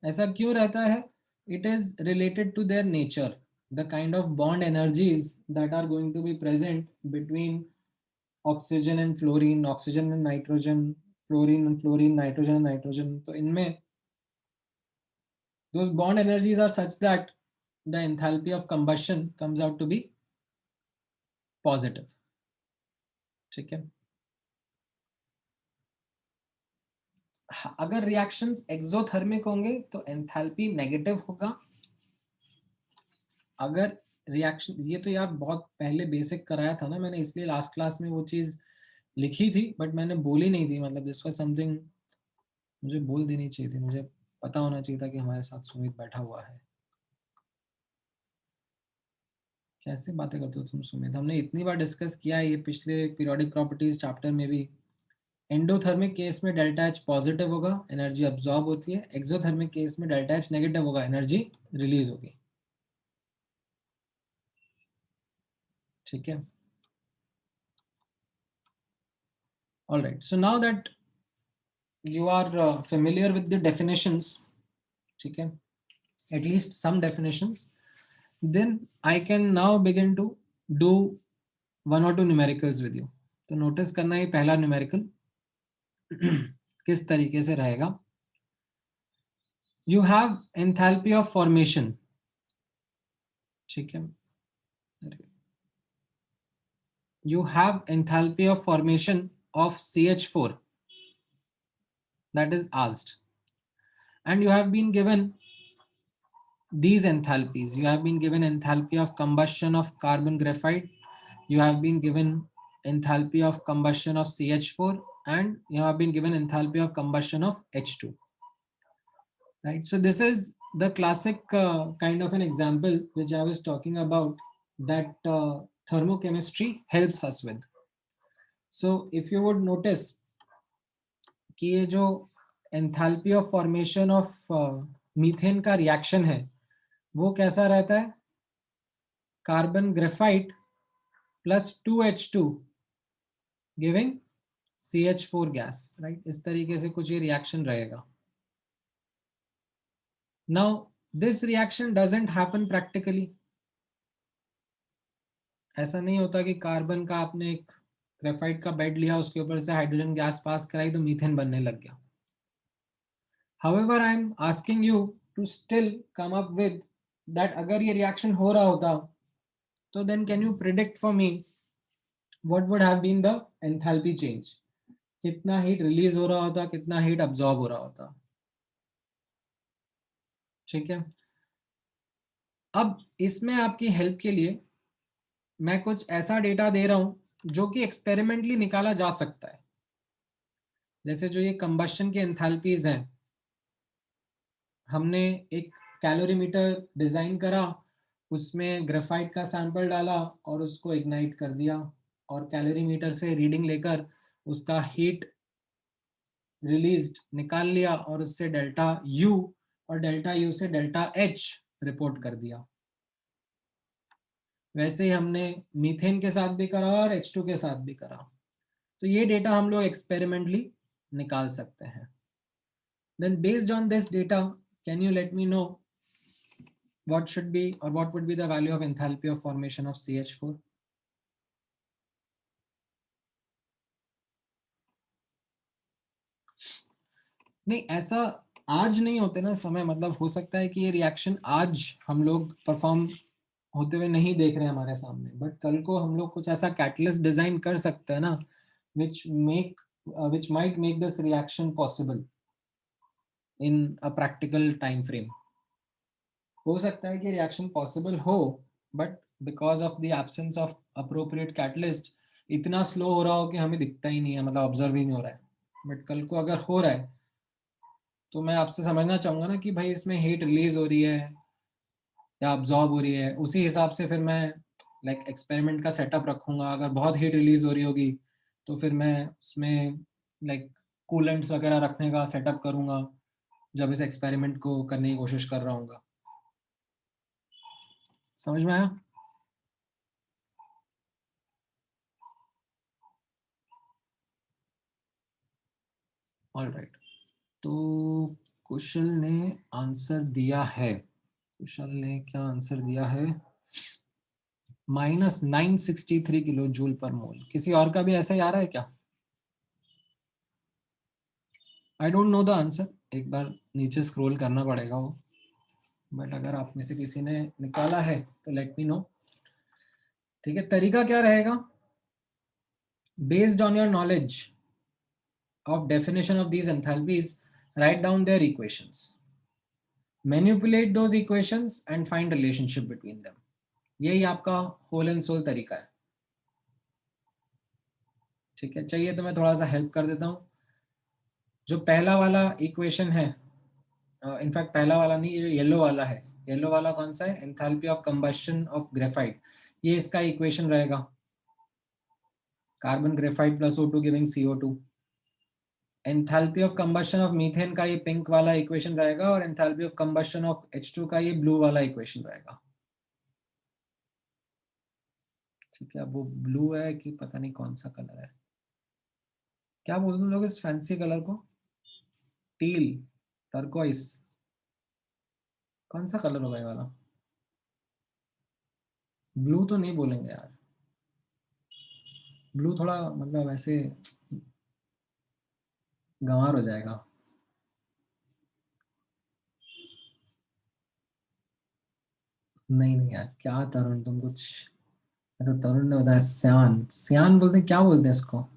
S1: ऐसा क्यों रहता है, it is related to their nature, the kind of bond energies that are going to be present between oxygen and fluorine, oxygen and nitrogen, fluorine, nitrogen and nitrogen, तो इनमें those bond energies are such that the enthalpy of combustion comes out to be positive। ठीक है, अगर reactions exothermic होंगे तो enthalpy negative होगा। अगर reaction, ये तो यार बहुत पहले बेसिक कराया था ना मैंने, इसलिए लास्ट क्लास में वो चीज लिखी थी बट मैंने बोली नहीं थी, मतलब दिस वाज समथिंग मुझे बोल देनी चाहिए थी, मुझे पता होना चाहिए था कि हमारे साथ सुमित बैठा हुआ है। कैसे बातें करते हो तुम सुमित, हमने इतनी बार डिस्कस किया है ये पिछले पीरियोडिक प्रॉपर्टीज चैप्टर में भी। एंडोथर्मिक केस में डेल्टा एच पॉजिटिव होगा, एनर्जी अब्सॉर्ब होती है। एक्सोथर्मिक केस में डेल्टा एच नेगेटिव होगा, एनर्जी रिलीज होगी। ठीक है, all right, so now that you are familiar with the definitions, ठीक है, at least some definitions, then I can now begin to do one or two numericals with you। तो notice करना ही पहला numerical किस तरीके से रहेगा। You have enthalpy of formation, ठीक है, you have enthalpy of formation of CH4, that is asked, and you have been given these enthalpies. You have been given enthalpy of combustion of carbon graphite, you have been given enthalpy of combustion of CH4, and you have been given enthalpy of combustion of H2, right? So this is the classic kind of an example which I was talking about, that thermochemistry helps us with. So if you would notice, कि ये जो enthalpy of formation of methane का reaction है वो कैसा रहता है, carbon graphite plus 2H2 giving CH4 gas, right. इस तरीके से कुछ ये रिएक्शन रहेगा। Now this reaction doesn't happen practically. ऐसा नहीं होता कि कार्बन का आपने एक ग्रेफाइट का बेड लिया, उसके ऊपर से हाइड्रोजन गैस पास कराई तो मीथेन बनने लग गया। However, I am asking you to still come up with that अगर ये रिएक्शन हो रहा होता तो then can you predict for me what would have been the enthalpy change? कितना हीट रिलीज हो रहा होता, कितना हीट अब्सॉर्ब हो रहा होता। ठीक है, अब इसमें आपकी हेल्प के लिए मैं कुछ ऐसा डेटा दे रहा हूं जो कि एक्सपेरिमेंटली निकाला जा सकता है। जैसे जो ये कंबशन के एंथैल्पीज हैं, हमने एक कैलोरीमीटर डिजाइन करा, उसमें ग्रेफाइट का सैंपल डाला और उसको इग्नाइट कर दिया, और कैलोरीमीटर से रीडिंग लेकर उसका हीट रिलीज्ड निकाल लिया और उससे डेल्टा यू और डेल्टा यू से डेल्टा एच रिपोर्ट कर दिया। वैसे ही हमने मीथेन के साथ भी करा और H2 के साथ भी करा। तो ये डेटा हम लोग एक्सपेरिमेंटली निकाल सकते हैं। Then based on this data, can you let me know what should be or what would be the value of enthalpy of formation of CH4? नहीं, ऐसा आज नहीं होते ना समय, मतलब हो सकता है कि ये रिएक्शन आज हम लोग परफॉर्म होते हुए नहीं देख रहे हैं हमारे सामने, बट कल को हम लोग कुछ ऐसा कैटलिस्ट डिजाइन कर सकते हैं ना which make which might make this reaction possible in a practical time frame. हो सकता है कि रिएक्शन पॉसिबल हो, but because of the absence of appropriate catalyst इतना स्लो हो रहा हो कि हमें दिखता ही नहीं है, मतलब ऑब्जर्व ही नहीं हो रहा है। बट कल को अगर हो रहा है तो मैं आपसे समझना चाहूंगा ना कि भाई इसमें हीट रिलीज हो रही है या अब्जॉर्ब हो रही है, उसी हिसाब से फिर मैं लाइक एक्सपेरिमेंट का सेटअप रखूंगा। अगर बहुत हीट रिलीज हो रही होगी तो फिर मैं उसमें लाइक कूलेंट्स वगैरह रखने का सेटअप करूंगा जब इस एक्सपेरिमेंट को करने की कोशिश कर रहा हूँ। समझ में आया? ऑल राइट, तो कुशल ने आंसर दिया है। कुशल ने क्या आंसर दिया है? -963 किलो जूल पर मोल। किसी और का भी ऐसा ही आ रहा है क्या? I don't know the answer, एक बार नीचे स्क्रॉल करना पड़ेगा वो, बट अगर आप में से किसी ने निकाला है तो लेट मी नो। ठीक है, तरीका क्या रहेगा? Based on your knowledge of definition of these enthalpies, write down their equations, manipulate those equations and find relationship between them. यही आपका होल एंड सोल तरीका है। ठीक है, चाहिए तो मैं थोड़ा सा हेल्प कर देता हूँ। जो पहला वाला इक्वेशन है, इनफैक्ट पहला वाला नहीं, ये जो येलो वाला है, येलो वाला कौन सा है? Enthalpy of combustion of graphite. ये इसका इक्वेशन रहेगा, carbon graphite plus O2 giving CO2। Enthalpy of combustion of methane का ये पिंक वाला इक्वेशन रहेगा, और enthalpy of combustion of H2 का ये ब्लू वाला इक्वेशन रहेगा। ठीक है, अब वो ब्लू है कि पता नहीं कौन सा कलर है, क्या बोलते हैं लोग इस फैंसी कलर को? टील, टर्कोइस, कौन सा कलर होगा ये वाला? ब्लू तो नहीं बोलेंगे यार, ब्लू थोड़ा मतलब ऐसे गंवार हो जाएगा। नहीं नहीं यार, क्या तरुण, तुम कुछ, अच्छा तरुण ने बताया सियान, सियान बोलते हैं, क्या बोलते हैं इसको?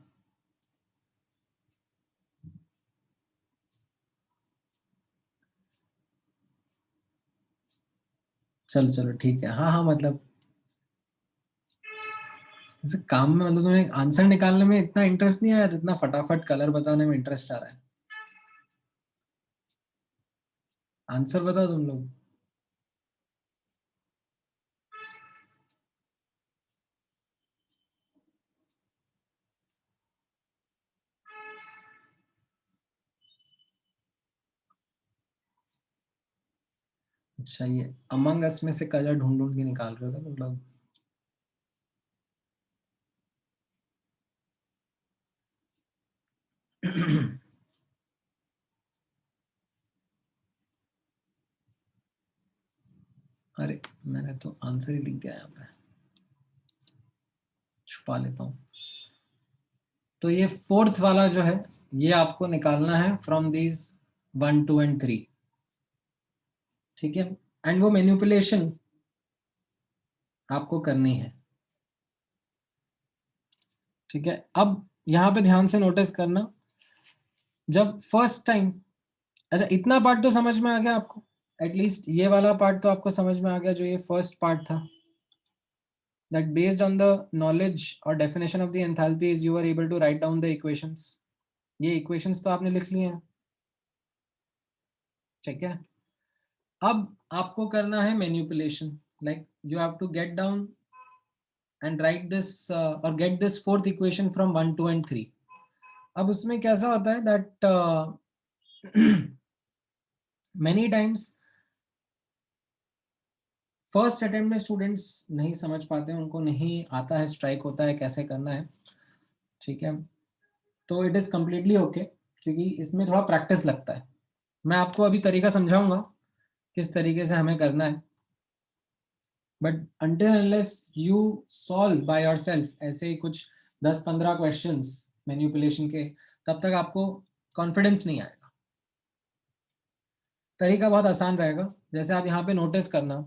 S1: चलो चलो ठीक है, हाँ हाँ, मतलब जैसे काम में, मतलब तुम्हें आंसर निकालने में इतना इंटरेस्ट नहीं आया जितना फटाफट कलर बताने में इंटरेस्ट आ रहा है। आंसर बताओ तुम लोग। अच्छा, ये अमंग अस में से कलर ढूंढ ढूंढ के निकाल रहे हो तुम लोग? अरे मैंने तो आंसर ही लिख दिया यहाँ पे, छुपा लेता हूँ। तो ये फोर्थ वाला जो है, ये आपको निकालना है फ्रॉम दीज 1, 2 एंड 3। ठीक है, एंड वो मैनिपुलेशन आपको करनी है। ठीक है, अब यहाँ पे ध्यान से नोटिस करना, जब फर्स्ट टाइम, अच्छा इतना पार्ट तो समझ में आ गया आपको, एटलीस्ट ये वाला पार्ट तो आपको समझ में आ गया, जो ये फर्स्ट पार्ट था, that based on the knowledge or definition of the enthalpies you were able to write down the equations। ये equations तो आपने लिख लिए हैं, ठीक है। अब आपको करना है manipulation, like you have to get down and write this और get this fourth equation from 1, 2 and 3। अब उसमें कैसा होता है that many times first attempt में स्टूडेंट्स नहीं समझ पाते हैं, उनको नहीं आता है, स्ट्राइक होता है कैसे करना है। ठीक है, तो इट इज कम्प्लीटली ओके, क्योंकि इसमें थोड़ा प्रैक्टिस लगता है। मैं आपको अभी तरीका समझाऊंगा किस तरीके से हमें करना है, but until unless you solve by yourself ऐसे ही कुछ 10-15 क्वेश्चंस मैनिपुलेशन के, तब तक आपको कॉन्फिडेंस नहीं आएगा। तरीका बहुत आसान रहेगा। जैसे आप यहाँ पे नोटिस करना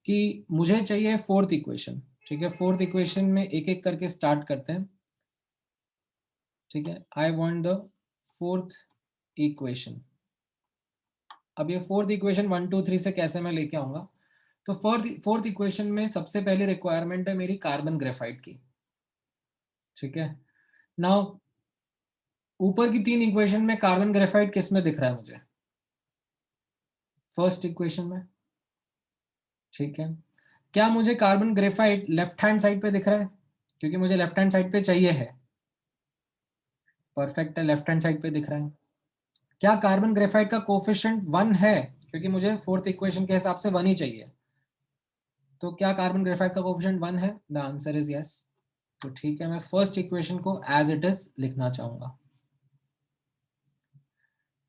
S1: कि मुझे चाहिए फोर्थ इक्वेशन। ठीक है, फोर्थ इक्वेशन में एक एक करके स्टार्ट करते हैं। ठीक है, I want the fourth equation. अब ये फोर्थ इक्वेशन 1, 2, 3 से कैसे मैं लेके आऊंगा, तो फोर्थ इक्वेशन में सबसे पहले रिक्वायरमेंट है मेरी कार्बन ग्रेफाइट की। ठीक है, नाउ ऊपर की 3 इक्वेशन में कार्बन ग्रेफाइट किस में दिख रहा है मुझे? फर्स्ट इक्वेशन में। ठीक है, क्या मुझे carbon graphite left hand side पे दिख रहा है? क्योंकि मुझे लेफ्ट हैंड साइड पे चाहिए है। परफेक्ट है, लेफ्ट हैंड साइड पे दिख रहा है। क्या कार्बन ग्रेफाइट का कोफिशिएंट 1 है? क्योंकि मुझे फोर्थ इक्वेशन के हिसाब से 1 ही चाहिए। तो क्या कार्बन ग्रेफाइट का कोफिशिएंट 1 है? The answer is yes. तो ठीक है, मैं फर्स्ट इक्वेशन को एज इट इज लिखना चाहूंगा।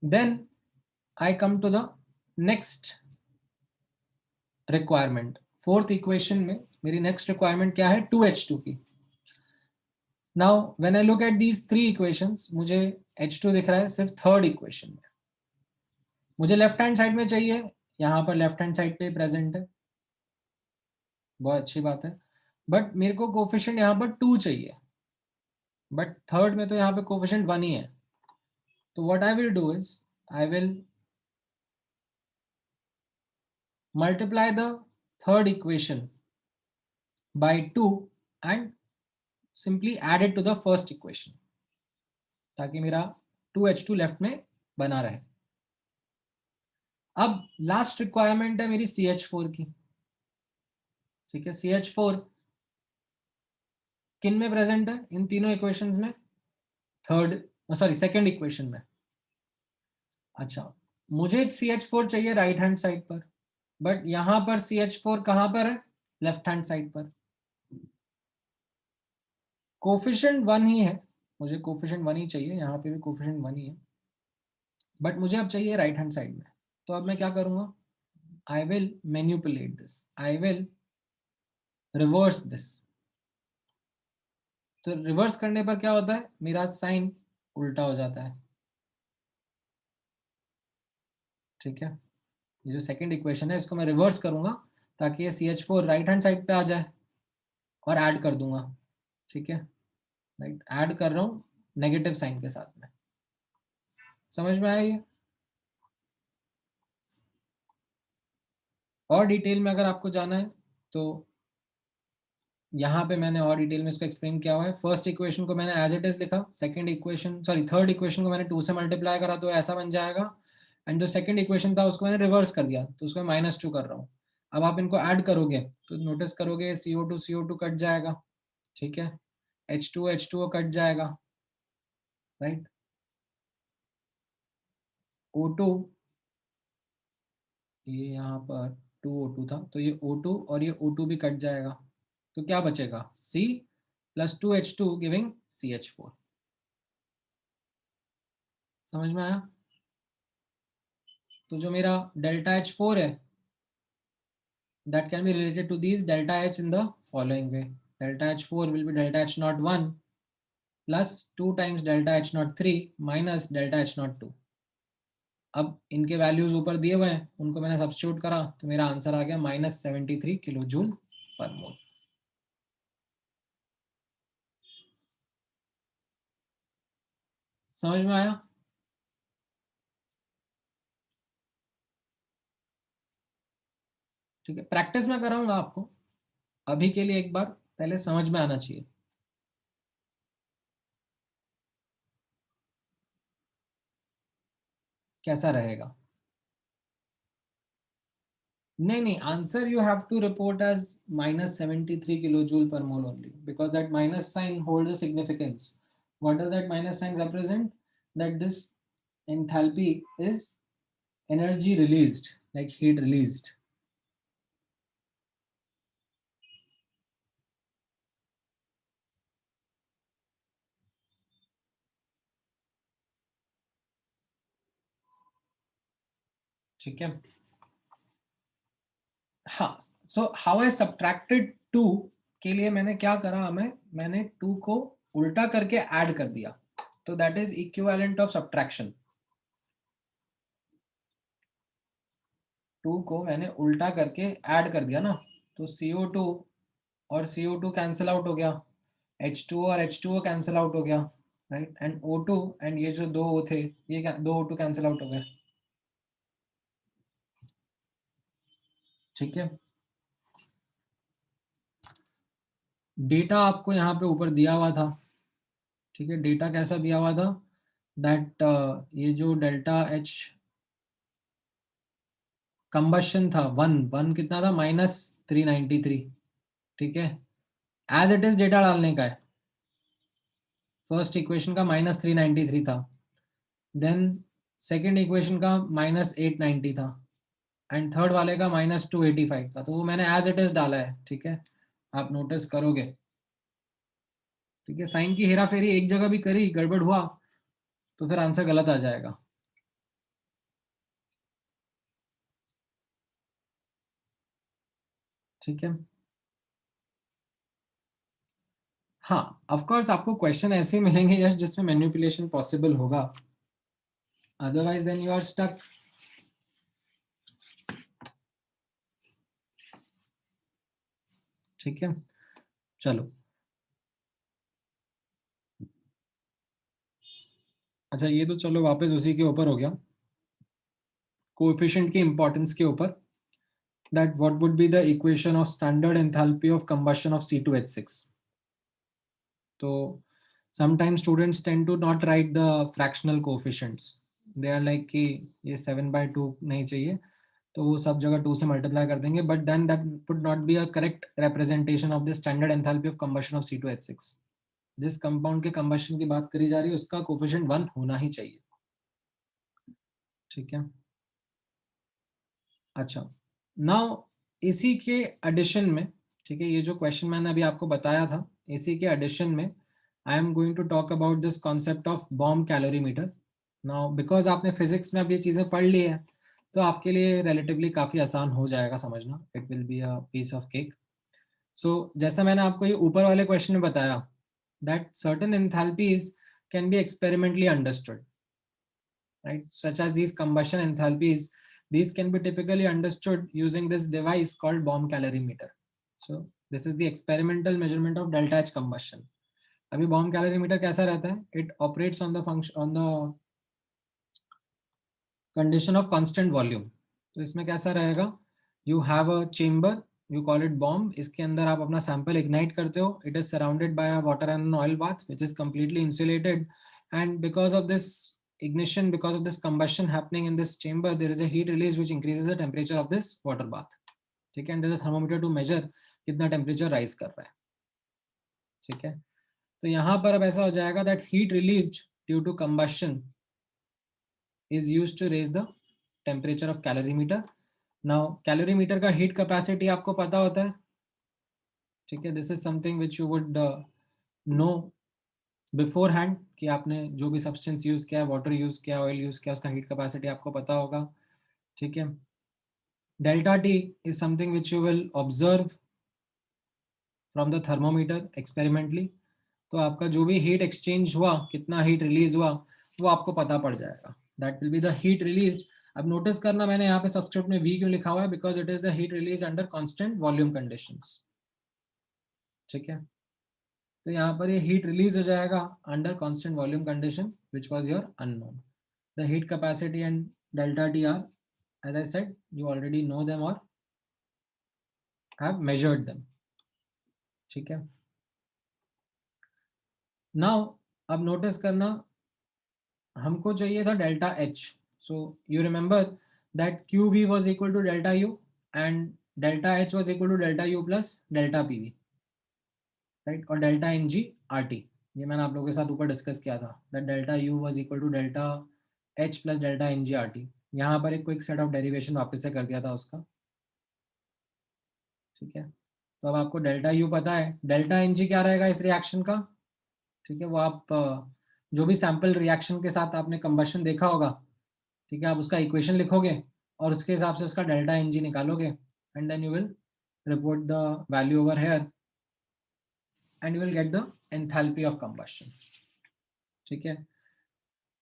S1: Then I come to the next requirement. Fourth equation में मेरी नेक्स्ट रिक्वायरमेंट क्या है? 2H2 की। Now when I look at these 3 equations, मुझे H2 दिख रहा है सिर्फ थर्ड इक्वेशन में। मुझे लेफ्ट हैंड साइड में चाहिए, यहाँ पर लेफ्ट हैंड साइड पे प्रेजेंट है, बहुत अच्छी बात है। बट मेरे को कोफिशिएंट यहाँ पर 2 चाहिए, बट थर्ड में तो यहाँ पे कोफिशिएंट 1 ही है। तो what I will do is I will multiply the third equation by 2 and simply add it to the first equation, ताकि मेरा 2H2 लेफ्ट में बना रहे। अब लास्ट रिक्वायरमेंट है मेरी CH4 की। ठीक है, CH4 किन में प्रेजेंट है? इन तीनों इक्वेशंस में, थर्ड सॉरी सेकंड इक्वेशन में। अच्छा, मुझे CH4 चाहिए राइट हैंड साइड पर, बट यहां पर CH4 कहां पर है? लेफ्ट हैंड साइड पर। कोफिशिएंट 1 ही है, मुझे कोफिशिएंट 1 ही चाहिए, यहाँ पे भी कोफिशिएंट 1 ही है, बट मुझे अब चाहिए राइट हैंड साइड में। तो अब मैं क्या करूंगा? I will manipulate this, I will reverse this। तो रिवर्स करने पर क्या होता है? मेरा साइन उल्टा हो जाता है। ठीक है, ये जो सेकंड इक्वेशन है इसको मैं रिवर्स करूंगा, ताकि ये CH4 राइट हैंड साइड पे आ जाए, और ऐड कर दूंगा। ठीक है, राइट, ऐड कर रहा हूँ नेगेटिव साइन के साथ में। समझ में आया ये? और डिटेल में अगर आपको जाना है तो यहाँ पे मैंने और डिटेल में इसको एक्सप्लेन किया हुआ है। फर्स्ट इक्वेशन को मैंने एज इट इज लिखा, second equation sorry third equation को मैंने 2 से मल्टीप्लाई करा तो ऐसा बन जाएगा, एंड जो सेकंड इक्वेशन था उसको मैंने रिवर्स कर दिया, तो उसको मैं -2 कर रहा हूँ। अब आप इनको ऐड करोगे तो नोटिस करोगे CO2 CO2 कट जाएगा। ठीक है, H2 H2O कट जाएगा, राइट, O2 ये यहाँ पर 2O2 था, तो ये O2 और ये O2 भी कट जाएगा, तो क्या बचेगा, C + 2H2 गिविंग CH4। समझ में आया? तो जो मेरा डेल्टा H4 है, that can be related to these delta H in the following way. Delta H4 will be delta H01 plus 2 times delta H03 minus delta H02. अब इनके values ऊपर दिए हुए हैं, उनको मैंने सब्स्टिट्यूट करा, तो मेरा आंसर आ गया -73 किलो जूल पर मोल। समझ में आया? ठीक है, प्रैक्टिस में कराऊंगा आपको, अभी के लिए एक बार पहले समझ में आना चाहिए। कैसा रहेगा? नहीं, answer you have to report as -73 kilo joule per mole only, because that minus sign hold a significance. What does that minus sign represent? That this enthalpy is energy released, like heat released. ठीक है, हाँ। So how I subtracted 2 के लिए मैंने क्या करा, मैंने 2 को उल्टा करके ऐड कर दिया, तो that is equivalent of subtraction. 2 को मैंने उल्टा करके ऐड कर दिया ना, तो CO2 और CO2 कैंसिल आउट हो गया, H2O और H2O कैंसिल आउट हो गया, राइट, एंड O2 एंड ये जो 2 O थे, ये 2 O2 कैंसिल आउट हो गए। ठीक है, डेटा आपको यहाँ पे ऊपर दिया हुआ था। ठीक है, डेटा कैसा दिया हुआ था, दैट ये जो डेल्टा एच कंबशन था, वन कितना था, -393। ठीक है, एज इट इज डेटा डालने का है। फर्स्ट इक्वेशन का -393 था, देन सेकेंड इक्वेशन का -890 था, एंड थर्ड वाले का -285 था, तो वो मैंने एज इट इज डाला है। ठीक है, आप नोटिस करोगे। ठीक है, साइन की हेरा फेरी एक जगह भी करी, गड़बड़ हुआ, तो फिर आंसर गलत आ जाएगा। ठीक है, हाँ, ऑफ कोर्स आपको क्वेश्चन ऐसे ही मिलेंगे यस जिसमें मैनिपुलेशन पॉसिबल होगा, otherwise then you are stuck. ठीक है, चलो। अच्छा, ये तो चलो वापस उसी के ऊपर हो गया, कोएफिशिएंट की इंपॉर्टेंस के ऊपर, that what would be the equation of standard enthalpy of combustion of C2H6। तो sometimes students tend to not write the fractional coefficients, they are like कि ये 7/2 नहीं चाहिए, तो वो सब जगह 2 से मल्टीप्लाई कर देंगे, but then that would not be a correct representation of the standard enthalpy of combustion of C2H6। जिस कंपाउंड के कंबशन की बात करी जा रही है उसका कोफिशिएंट 1 होना ही चाहिए। ठीक है, अच्छा, नाउ इसी के एडिशन में, ठीक है, ये जो क्वेश्चन मैंने अभी आपको बताया था, इसी के एडिशन में I am going to talk about this concept of bomb calorimeter. Now because आपने फिजिक्स में अब ये चीजें पढ़ ली है, तो आपके लिए रिलेटिवली काफी आसान हो जाएगा समझना, it will be a piece of cake. So जैसा मैंने आपको ये ऊपर वाले क्वेश्चन में बताया, that certain enthalpies can be experimentally understood, right, such as these combustion enthalpies, these can be typically understood using this device called bomb calorimeter. So this is the experimental measurement of delta H combustion. अभी bomb calorimeter कैसा रहता है, it operates on the function on the condition of constant volume. तो इसमें कैसा रहेगा, you have a chamber, you call it bomb, इसके अंदर आप अपना sample ignite करते हो, it is surrounded by a water and an oil bath which is completely insulated, and because of this ignition, because of this combustion happening in this chamber, there is a heat release which increases the temperature of this water bath. ठीक है, and there is a thermometer to measure कितना temperature rise कर रहा है। ठीक है, तो यहाँ पर अब ऐसा हो जाएगा that heat released due to combustion is used to raise the temperature of calorimeter. Now calorimeter का हीट कैपेसिटी आपको पता होता है, ठीक है, this is something which you would know before hand कि आपने जो भी सब्सटेंस यूज किया है, वाटर यूज किया, ऑयल यूज किया, उसका हीट कैपेसिटी आपको पता होगा, ठीक है। Delta T is something which you will observe from the thermometer experimentally, तो आपका जो भी हीट एक्सचेंज हुआ, कितना हीट रिलीज हुआ, वो आपको पता पड़ जाएगा, that will be the heat release. अब नोटिस करना मैंने यहाँ पे सबस्क्रिप्ट में वी क्यों लिखा हुआ है, because it is the heat release under constant volume conditions, ठीक है। तो यहाँ पर ये हीट रिलीज हो जाएगा under constant volume condition which was your unknown. The heat capacity and delta T R, as I said, you already know them or have measured them, ठीक है। नाउ अब नोटिस करना, हमको चाहिए था delta H, so you remember that Q V was equal to delta U and delta H was equal to delta U plus delta P V, right, और delta N G R T, ये मैंने आप लोगों के साथ ऊपर discuss किया था, that delta U was equal to delta H plus delta N G R T. यहाँ पर एक क्विक सेट ऑफ डेरिवेशन वापस से कर दिया था उसका, ठीक है। तो अब आपको डेल्टा यू पता है, डेल्टा एन जी क्या रहेगा इस रिएक्शन का, ठीक है, वो आप जो भी सैंपल रिएक्शन के साथ आपने कंबशन देखा होगा, ठीक है, आप उसका इक्वेशन लिखोगे और उसके हिसाब से उसका डेल्टा एन जी निकालोगे and then you will report the value over here and you will get the enthalpy of combustion, ठीक है।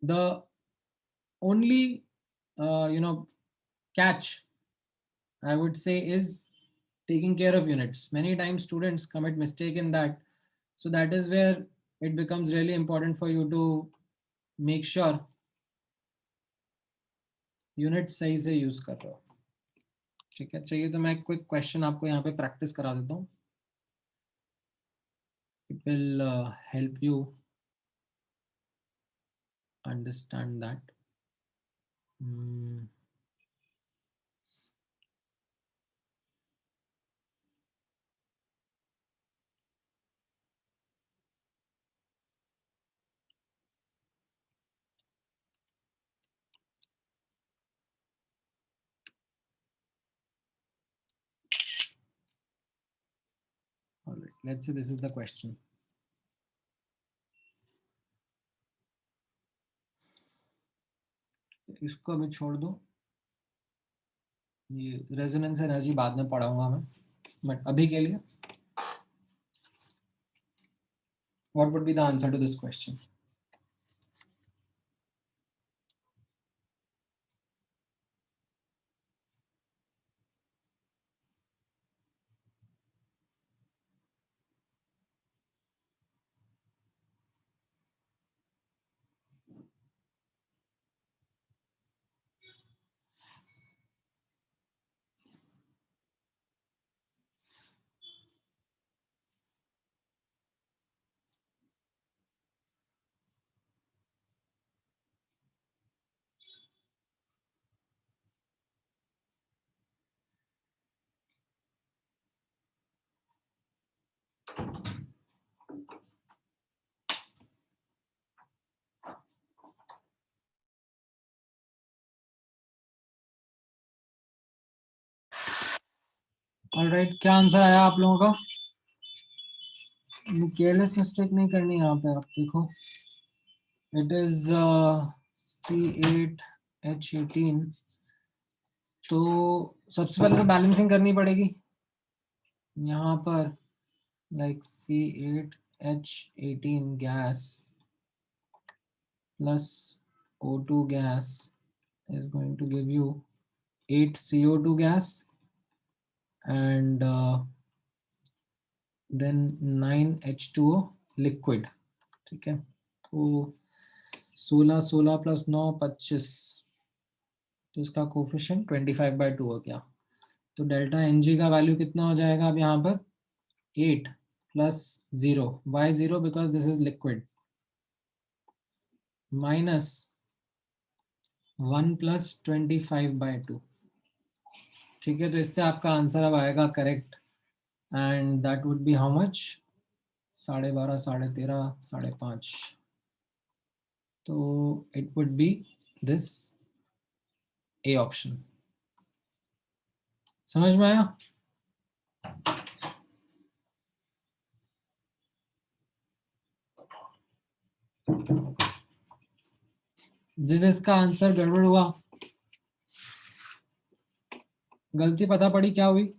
S1: The only catch I would say is taking care of units. Many times students commit mistake in that, so that is where it becomes really important for you to make sure unit सही से use कर रहे हो, ठीक है। चाहिए तो मैं क्विक क्वेश्चन आपको यहाँ पे प्रैक्टिस करा देता हूँ, it will help you understand that. All right, let's say this is the question. इसको अभी छोड़ दो, ये रेजोनेंस एनर्जी बाद में पढ़ाऊंगा मैं, बट अभी के लिए what would be the answer to this question? All right, क्या आंसर आया आप लोगों का? केयरलेस मिस्टेक नहीं करनी यहाँ पे, आप देखो, इट इज C8H18। तो सबसे पहले तो बैलेंसिंग करनी पड़ेगी यहाँ पर, like C8H18 gas plus O2 gas is going to give you 8 CO2 gas and then 9 H2O liquid, ठीक है। तो 16 16 प्लस 9 25, तो इसका कोफिशिएंट 25/2 हो गया। तो डेल्टा एन जी का वैल्यू कितना हो जाएगा अब यहाँ पर, 8 plus 0, Y 0 because this is liquid, minus 1 plus 25/2, ठीक है। तो इससे आपका आंसर अब आएगा correct, and that would be how much, 12.5, 13.5, 5.5। तो it would be this A option, समझ में आया? जिसका आंसर गड़बड़ हुआ, गलती पता पड़ी क्या हुई?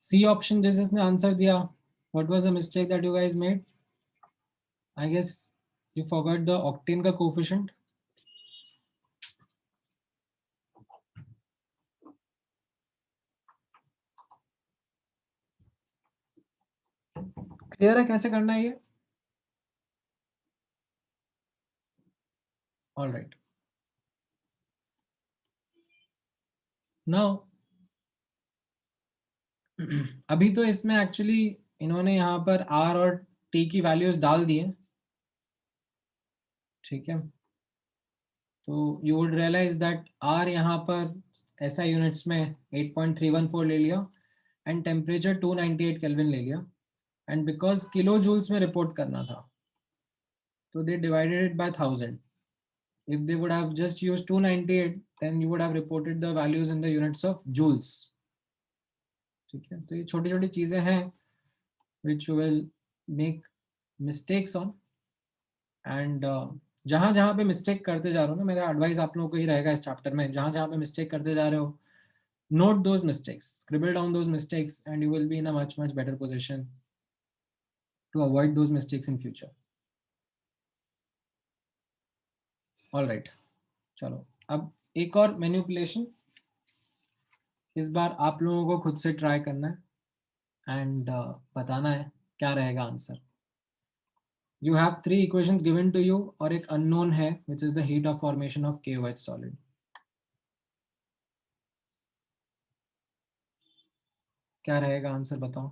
S1: सी ऑप्शन जिसने आंसर दिया, what was the mistake that you guys made? I guess you forgot the octane का कोएफिशिएंट. क्लियर है कैसे करना है ये? All right. नाउ अभी तो इसमें एक्चुअली इन्होंने यहाँ पर आर और टी की वैल्यूज डाल दी है, ठीक है. तो यू वुड रियलाइज दैट आर यहाँ पर ऐसा यूनिट्स में 8.314 ले लिया एंड टेम्परेचर 298 केल्विन ले लिया, एंड बिकॉज किलो जूल्स में रिपोर्ट करना था तो they divided it by 1000. If they would have just used 298, then you would have reported the values in the units of joules. ठीक है, तो ये छोटी छोटी चीजें हैं which you will make mistakes on, and जहां जहां पे मिस्टेक करते जा रहे हो ना, मेरा एडवाइस आप लोगों को ही रहेगा इस चैप्टर में, जहां जहां पे मिस्टेक करते जा रहे हो, note those mistakes, scribble down those mistakes, and you will be in a much better position to avoid those mistakes in future. All right, चलो अब एक और मैनिपुलेशन इस बार आप लोगों को खुद से ट्राई करना है एंड बताना है क्या रहेगा answer. You have 3 equations given to you और एक अननोन है which is the heat of formation of KOH solid. क्या रहेगा आंसर बताओ.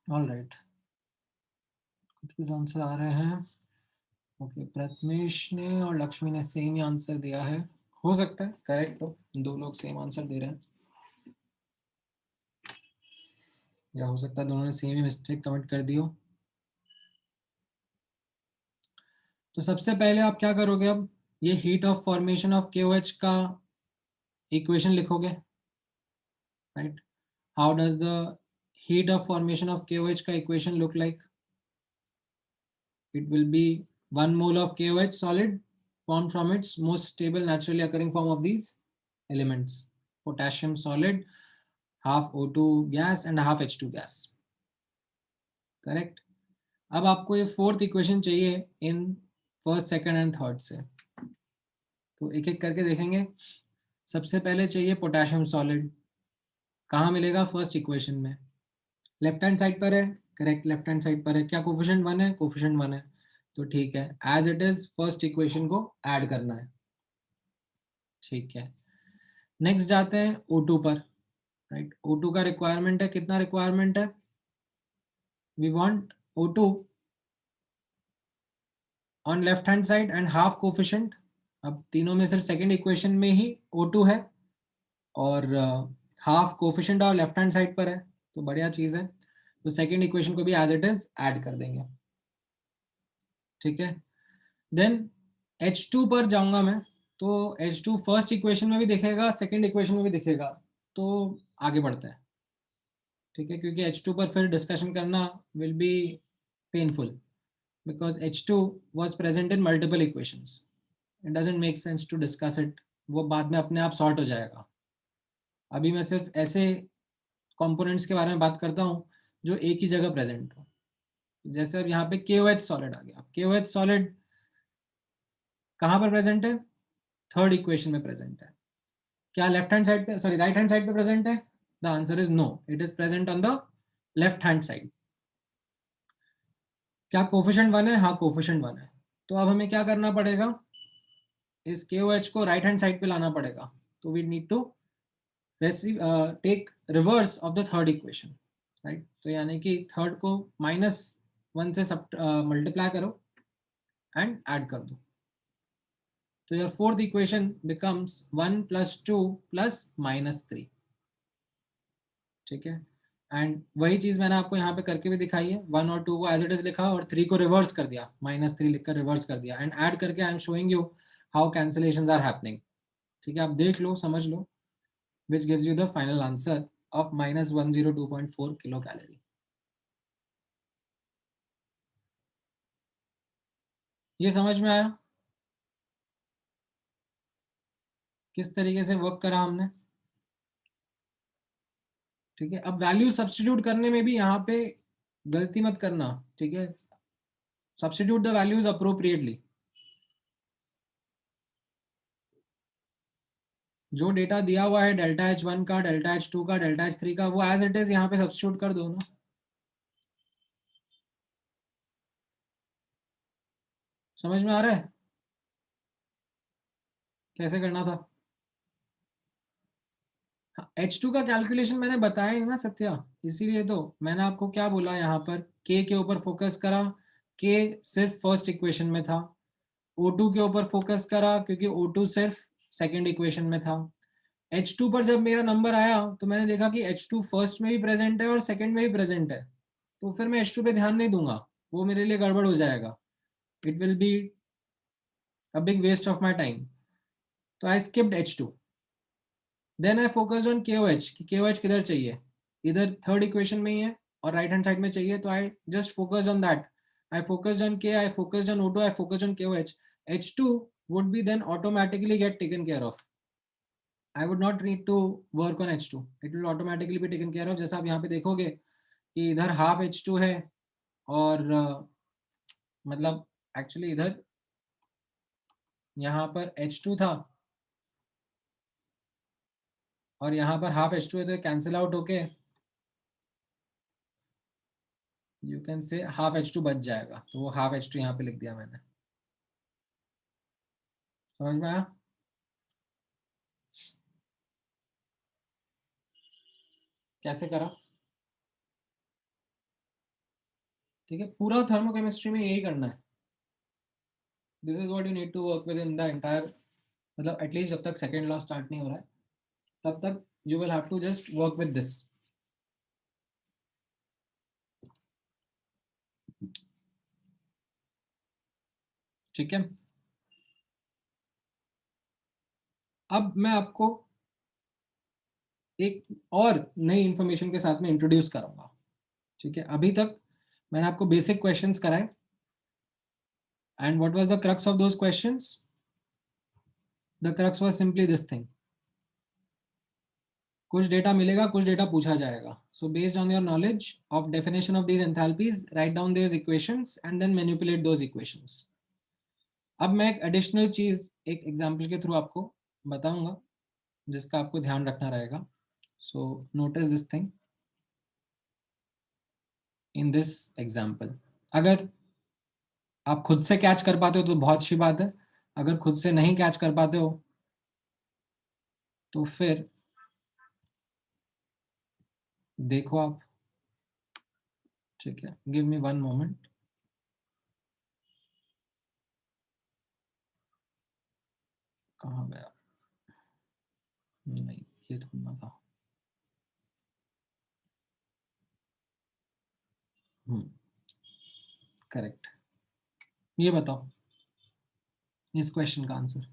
S1: ऑल राइट, कुछ आंसर आ रहे हैं. ओके, प्रथमेश ने और लक्ष्मी ने सेम ही आंसर दिया है. हो सकता है करेक्ट हो, 2 लोग सेम आंसर दे रहे हैं, या हो सकता है दोनों ने सेम ही मिस्टेक कमिट कर दी हो. तो सबसे पहले आप क्या करोगे, अब ये heat of formation of KOH का इक्वेशन लिखोगे, right. How does the heat of formation of KOH का equation look like? It will be 1 mole of KOH solid formed from its most stable naturally occurring form of these elements: potassium solid, half O2 gas and half H2 gas. Correct. अब आपको ये 4th equation चाहिए in first, second and third से, तो एक एक करके देखेंगे. सबसे पहले चाहिए पोटेशियम सॉलिड. कहाँ मिलेगा? फर्स्ट इक्वेशन में, लेफ्ट हैंड साइड पर है. करेक्ट, लेफ्ट हैंड साइड पर है. क्या कोफिशिएंट 1 है? कोफिशिएंट 1 है, तो ठीक है, as it is first equation को ऐड करना है. ठीक है, नेक्स्ट जाते हैं O2 पर, राइट. O2 का रिक्वायरमेंट है, कितना रिक्वायरमेंट है? We want O2 on left hand side and half coefficient. अब तीनों में से सेकंड इक्वेशन में ही O2 है और हाफ कोफिशिएंट और लेफ्ट हैंड साइड पर है, तो बढ़िया चीज है. तो सेकंड इक्वेशन को भी एज इट इज ऐड कर देंगे. ठीक है। देन H2 पर जाऊंगा मैं, तो H2 फर्स्ट इक्वेशन में भी दिखेगा, सेकंड इक्वेशन में भी दिखेगा, तो आगे बढ़ते हैं। ठीक है, क्योंकि H2 पर फिर डिस्कशन करना will be painful because H2 was present in multiple equations. It doesn't make sense to discuss it. वो बाद में अपने आप सॉर्ट हो जाएगा। अभी मैं सिर्फ ऐसे कंपोनेंट्स के बारे में बात करता हूँ जो एक ही जगह प्रेजेंट हो। जैसे अब यहाँ पे KOH सॉलिड आ गया। KOH सॉलिड कहाँ पर प्रेजेंट है? थर्ड इक्वेशन में प्रेजेंट है। क्या लेफ्ट हैंड साइड पे, सॉरी राइट हैंड साइड पे प्रेजेंट है? The answer is no, it is present on the left hand side. क्या कोफिशिएंट 1 है? हाँ, कोफिशिएंट 1 है। तो अब हमें क्या करना पड़ेगा? इस KOH को राइट हैंड साइड पे लाना पड़ेगा। तो we need to take reverse of the third equation, right? तो यानी कि थर्ड को -1 से सब मल्टीप्लाई करो एंड ऐड कर दो। तो योर फोर्थ इक्वेशन बिकम्स 1 + 2 + -3। ठीक है, एंड वही चीज मैंने आपको यहाँ पे करके भी दिखाई है। 1 और 2 को एज इट इज लिखा और 3 को रिवर्स कर दिया, -3 लिखकर रिवर्स कर दिया एंड ऐड करके I am showing you how cancellations are happening. ठीक है, आप देख लो, समझ लो, which gives you the final answer of -102.4 kilocalorie. ये समझ में आया किस तरीके से वर्क करा हमने? ठीक है, अब वैल्यू सब्स्टिट्यूट करने में भी यहाँ पे गलती मत करना। ठीक है, सब्स्टिट्यूट द वैल्यूज अप्रोप्रिएटली। जो डेटा दिया हुआ है डेल्टा H1 का, डेल्टा H2 का, डेल्टा H3 का, वो एज इट इज यहाँ पे सब्स्टिट्यूट कर दो ना। समझ में आ रहा है कैसे करना था? H2 का कैलकुलेशन मैंने बताया नहीं ना सत्या, इसीलिए तो मैंने आपको क्या बोला, यहाँ पर K के ऊपर फोकस करा। K सिर्फ फर्स्ट इक्वेशन में था। O2 के ऊपर फोकस करा क्योंकि O2 सिर्फ सेकंड इक्वेशन में था। H2 पर जब मेरा नंबर आया तो मैंने देखा कि H2 फर्स्ट में भी प्रेजेंट है और सेकंड में भी प्रेजेंट है, तो फिर मैं H2 पे ध्यान नहीं दूंगा, वो मेरे लिए गड़बड़ हो जाएगा। It will be a big waste of my time. तो I skipped H2। Then I focus on KOH कि KOH किधर चाहिए, इधर थर्ड इक्वेशन में ही है और राइट हैंड साइड में चाहिए, तो I just focus on that. I focused on K, I focused on O2, I focused on KOH। H2 would be then automatically get taken care of. I would not need to work on H2. It will automatically be taken care of. जैसा आप यहाँ पे देखोगे कि इधर half H2 है और मतलब एक्चुअली इधर यहाँ पर H2 था और यहाँ पर हाफ H2 है, तो कैंसिल आउट होके you can say half H2 बच जाएगा। तो वो हाफ H2 यहाँ पे लिख दिया मैंने। समझ में आया? कैसे करा? ठीक है, पूरा थर्मोकेमिस्ट्री में यही करना है। This is what you need to work within the entire, मतलब एटलीस्ट जब तक सेकेंड लॉ स्टार्ट नहीं हो रहा है तब तक you will have to just work with this. ठीक है, अब मैं आपको एक और नई इंफॉर्मेशन के साथ में इंट्रोड्यूस करूंगा। ठीक है, अभी तक मैंने आपको बेसिक क्वेश्चंस कराए and what was the crux of those questions? The crux was simply this thing, कुछ डेटा मिलेगा, कुछ डेटा पूछा जाएगा। So based on your knowledge of definition of these enthalpies, write down these equations and then manipulate those equations. अब मैं एक additional चीज एक एग्जांपल के थ्रू आपको बताऊंगा जिसका आपको ध्यान रखना रहेगा। So notice this thing in this example. अगर आप खुद से कैच कर पाते हो तो बहुत अच्छी बात है, अगर खुद से नहीं कैच कर पाते हो तो फिर देखो आप। ठीक है, गिव मी 1 मोमेंट। कहाँ गया? नहीं, ये ढूंढना था। करेक्ट। ये बताओ इस क्वेश्चन का आंसर।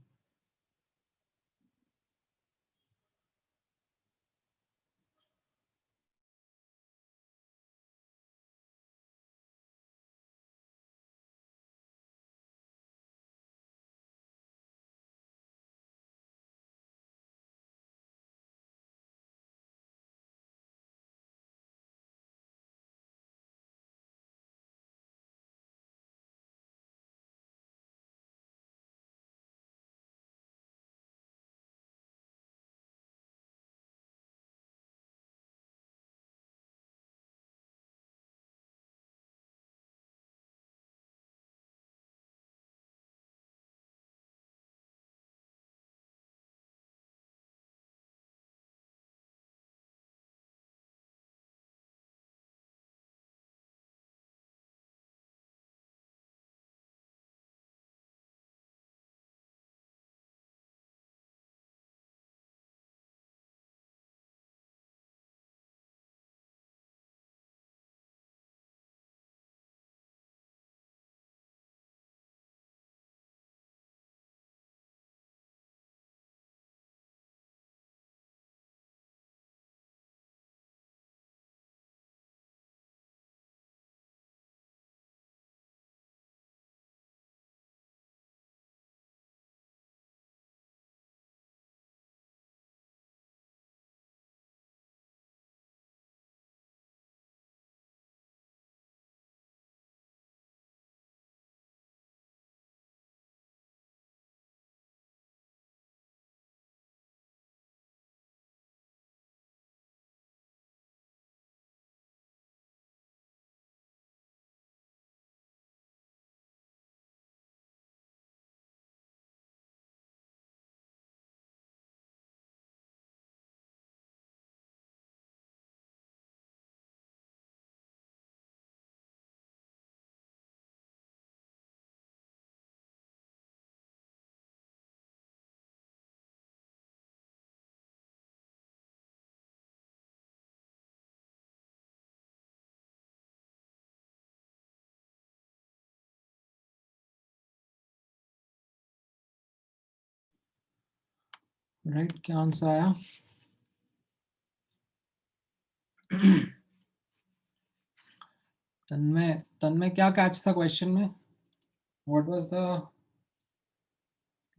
S1: राइट, क्या आंसर आया? तन्मय, तन्मय क्या कैच था क्वेश्चन में? What was the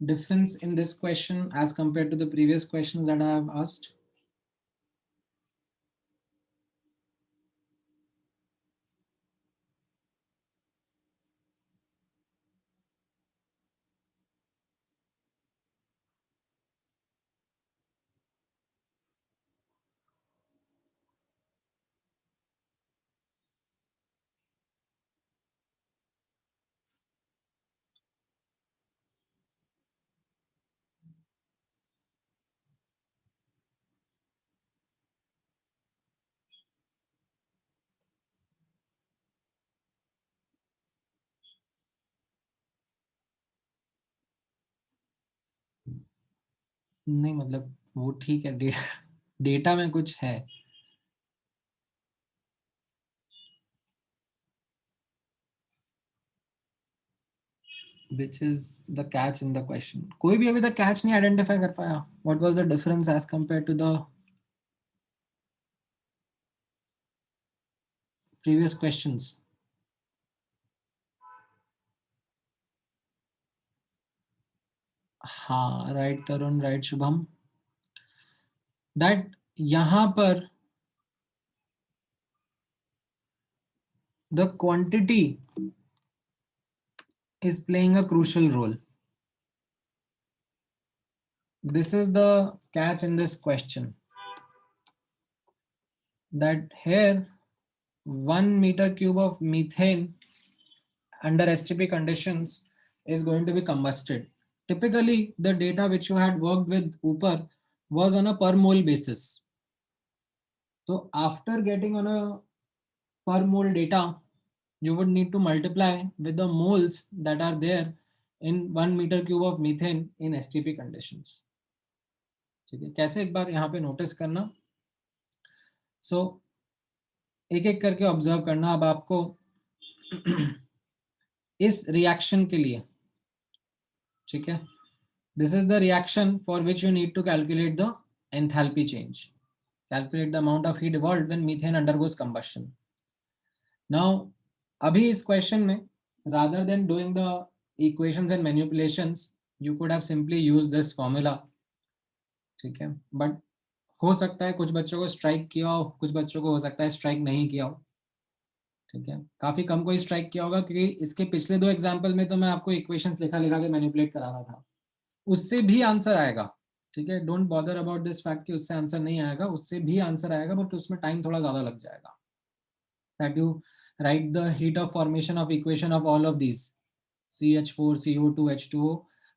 S1: difference in this question as compared to the previous questions that I have asked? नहीं मतलब वो ठीक है, डेटा में कुछ है। Which is the catch in the question? कोई भी अभी तक कैच नहीं आइडेंटिफाई कर पाया। What was the difference as compared to the previous questions? हाँ, right Tarun, right Shubham, that यहाँ पर the quantity is playing a crucial role. This is the catch in this question, that here 1 meter cube of methane under STP conditions is going to be combusted. Typically, the data which you had worked with Upar was on a per mole basis. So after getting on a per mole data, you would need to multiply with the moles that are there in 1 meter cube of methane in STP conditions. ठीक है, कैसे एक बार यहाँ पे notice करना। एक एक करके ऑब्जर्व करना। अब आपको इस रिएक्शन के लिए, ठीक है, this is the reaction for which you need to calculate the enthalpy change, calculate the amount of heat evolved when methane undergoes combustion. Now अभी इस क्वेश्चन में rather than doing the equations and manipulations you could have simply used this formula, ठीक है, but हो सकता है कुछ बच्चों को स्ट्राइक किया हो, कुछ बच्चों को हो सकता है स्ट्राइक नहीं किया हो, ठीक है, काफी कम को स्ट्राइक किया होगा क्योंकि इसके पिछले 2 एग्जाम्पल में तो मैं आपको इक्वेशंस लिखा लिखा के मैनिपुलेट करा रहा था, उससे भी आंसर आएगा, ठीक है, don't bother about this fact कि उससे आंसर नहीं आएगा, उससे भी आंसर आएगा बट उसमें टाइम थोड़ा ज्यादा लग जाएगा. That you right the heat of formation of equation of all of these CH4 CO2 H2O,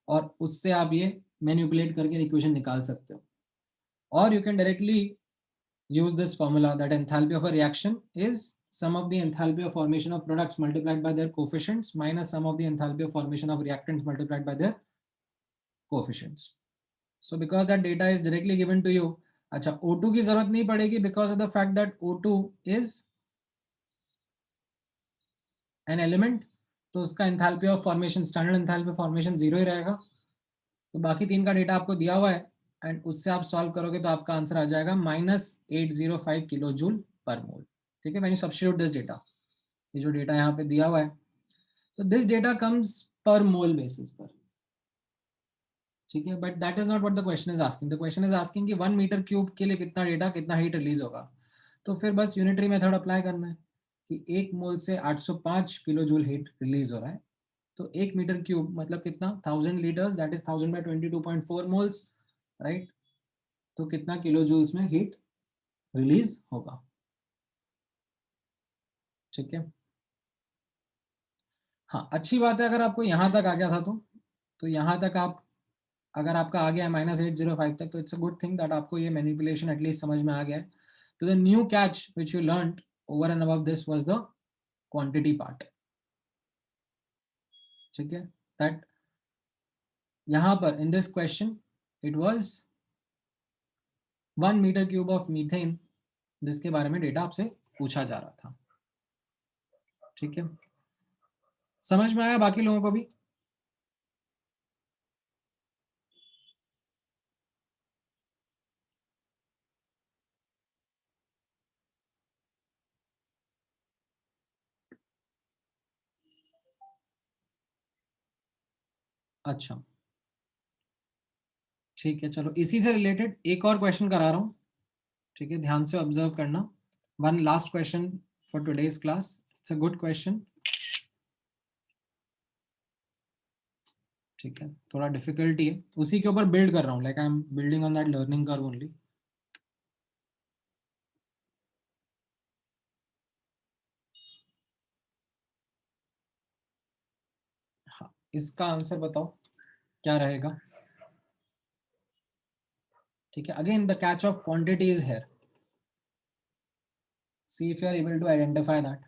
S1: और उससे आप ये मैनिपुलेट करके इक्वेशन निकाल सकते हो. और you can directly use this formula that enthalpy of a reaction is sum of the enthalpy of formation of products multiplied by their coefficients minus sum of the enthalpy of formation of reactants multiplied by their coefficients. So because that data is directly given to you, अच्छा O2 की जरूरत नहीं पड़ेगी because of the fact that O2 is an element, तो उसका enthalpy of formation, standard enthalpy of formation 0 ही रहेगा. तो बाकी 3 का डेटा आपको दिया हुआ है एंड उससे आप सॉल्व करोगे तो आपका आंसर आ जाएगा -805 किलो जूल पर मोल. ठीक है, when you substitute this data, ये जो डेटा यहाँ पे दिया हुआ है, तो दिस डेटा कम्स पर मोल बेसिस पर, ठीक है, but that is not what the question is asking. The question is asking कि 1 मीटर क्यूब के लिए कितना डेटा, कितना हीट रिलीज होगा. तो फिर बस यूनिटरी मेथड अप्लाई करना है कि 1 मोल से 805 किलो जूल हीट रिलीज हो रहा है. तो 1 मीटर क्यूब मतलब कितना, 1000 litres, that is 1000 by 22.4 moles, right. तो कितना किलो जूल्स में हीट रिलीज होगा, ठीक है. हाँ, अच्छी बात है अगर आपको यहाँ तक आ गया था तो यहाँ तक आप, अगर आपका आ गया है -805 तक, तो it's a good thing that आपको ये मैनिपुलेशन एटलीस्ट समझ में आ गया है. तो the new catch which you learned over and above this was the quantity part, ठीक है, दैट यहाँ पर in this question it was 1 metre cube of methane जिसके बारे में डेटा आपसे पूछा जा रहा था, ठीक है. समझ में आया बाकी लोगों को भी? अच्छा, ठीक है, चलो इसी से रिलेटेड एक और क्वेश्चन करा रहा हूँ, ठीक है, ध्यान से ऑब्जर्व करना. One last question for today's class, it's a good question, ठीक है, थोड़ा डिफिकल्टी है, उसी के ऊपर बिल्ड कर रहा हूँ, like I am building on that learning curve only. हाँ, इसका आंसर बताओ क्या रहेगा, ठीक है. Again the catch of quantity is here, see if you are able to identify that.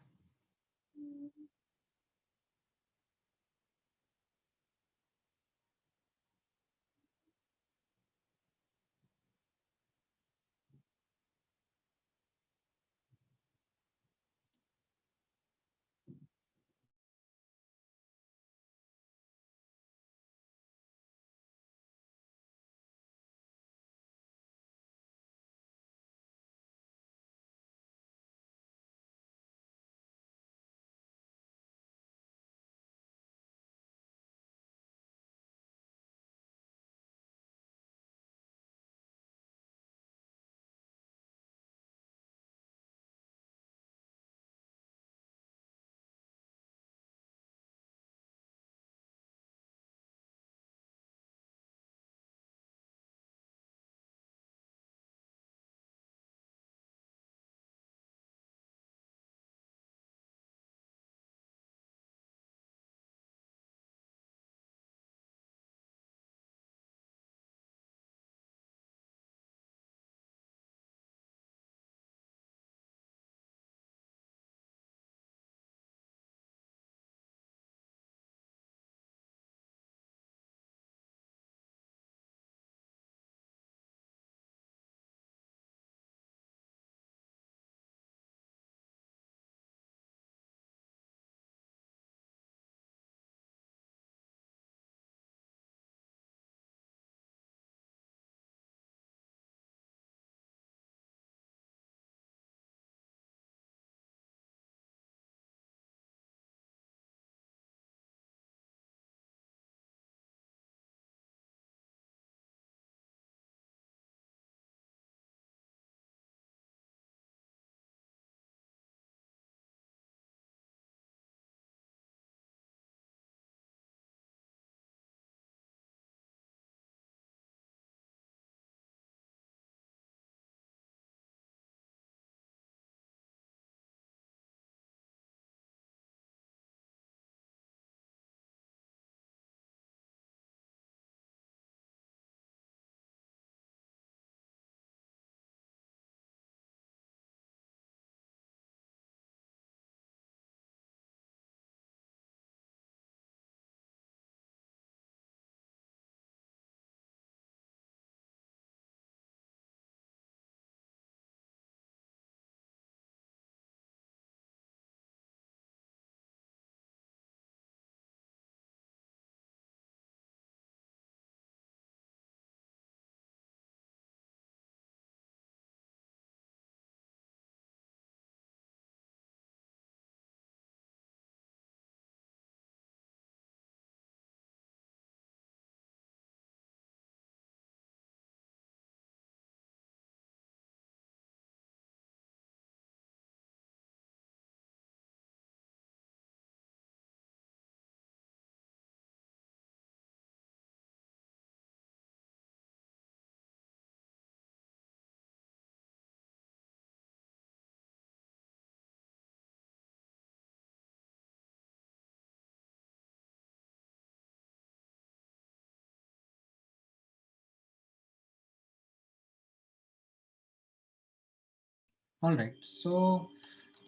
S1: All right, so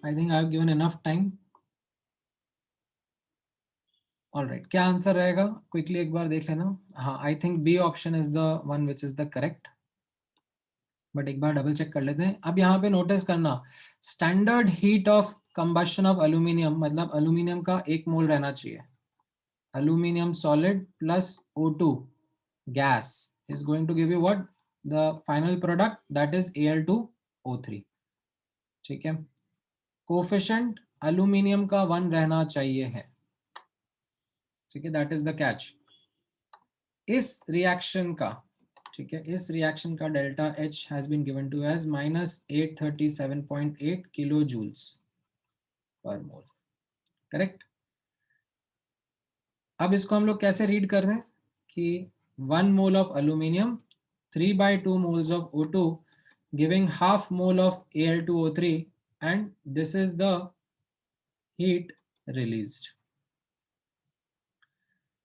S1: I think I have given enough time. All right, क्या आंसर रहेगा क्विकली एक बार देख लेना. हाँ, I think B option is the one which is the correct, but एक बार डबल चेक कर लेते हैं. अब यहाँ पे नोटिस करना, standard heat of combustion of aluminium, मतलब एल्यूमिनियम का 1 मोल रहना चाहिए. Aluminium solid plus O2 gas is going to give you what, the final product, that is Al2O3. ठीक है, कोफिशिएंट एल्यूमिनियम का 1 रहना चाहिए है. ठीक है, दैट इज द कैच. इस रिएक्शन का, ठीक है, इस रिएक्शन का delta H has been given to as -837.8 kilo joules per mole. Correct. अब इसको हम लोग कैसे रीड कर रहे हैं कि 1 mole of aluminium 3/2 moles of O2 giving half mole of Al2O3, and this is the heat released.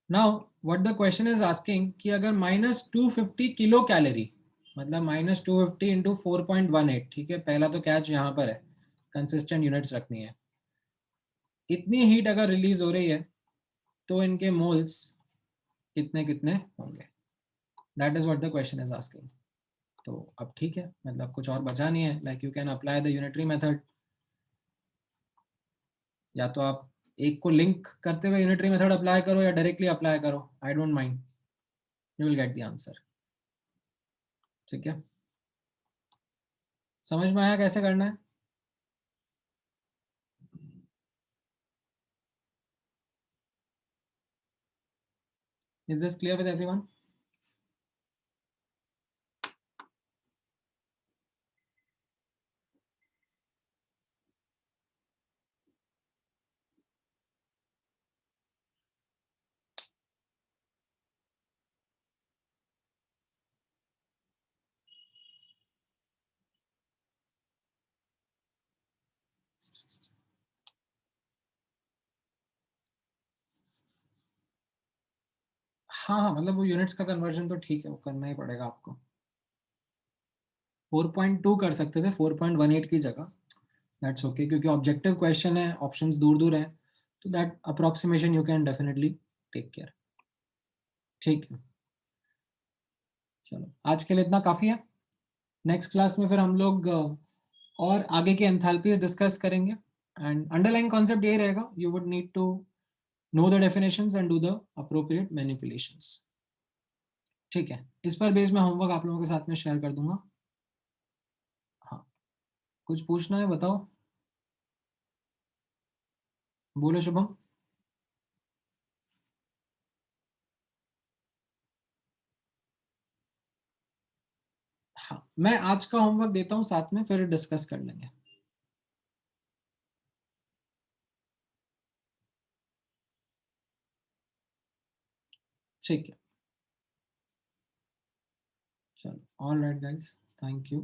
S1: Now what the question is asking कि अगर -250 किलो कैलोरी, मतलब -250 इंटू 4.18, ठीक है, पहला तो कैच यहाँ पर है, कंसिस्टेंट यूनिट्स रखनी है. इतनी हीट अगर रिलीज हो रही है तो इनके मोल्स कितने कितने होंगे, that is what the question is asking. तो अब ठीक है, मतलब कुछ और बचा नहीं है. Like you can apply the unitary method, या तो आप एक को लिंक करते हुए यूनिटरी मेथड अप्लाई करो या डायरेक्टली अप्लाई करो, I don't mind, you will get the answer. ठीक है, समझ में आया कैसे करना है? Is this clear with everyone? हाँ हाँ, मतलब वो यूनिट्स का कन्वर्जन तो ठीक है, वो करना ही पड़ेगा आपको. 4.2 कर सकते थे 4.18 की जगह, दैट्स ओके, क्योंकि ऑब्जेक्टिव क्वेश्चन है, ऑप्शंस दूर दूर हैं, तो that approximation you can definitely take care. ठीक है, चलो आज के लिए इतना काफ़ी है. नेक्स्ट क्लास में फिर हम लोग और आगे के एंथैल्पीज डिस्कस करेंगे, एंड अंडरलाइन कॉन्सेप्ट यही रहेगा, you would need to know the definitions and do the appropriate manipulations. ठीक है, इस पर बेस में होमवर्क आप लोगों के साथ में शेयर कर दूंगा. हाँ, कुछ पूछना है बताओ, बोलो शुभम. हाँ, मैं आज का होमवर्क देता हूँ, साथ में फिर डिस्कस कर लेंगे. ठीक है, चलो, all right guys, thank you.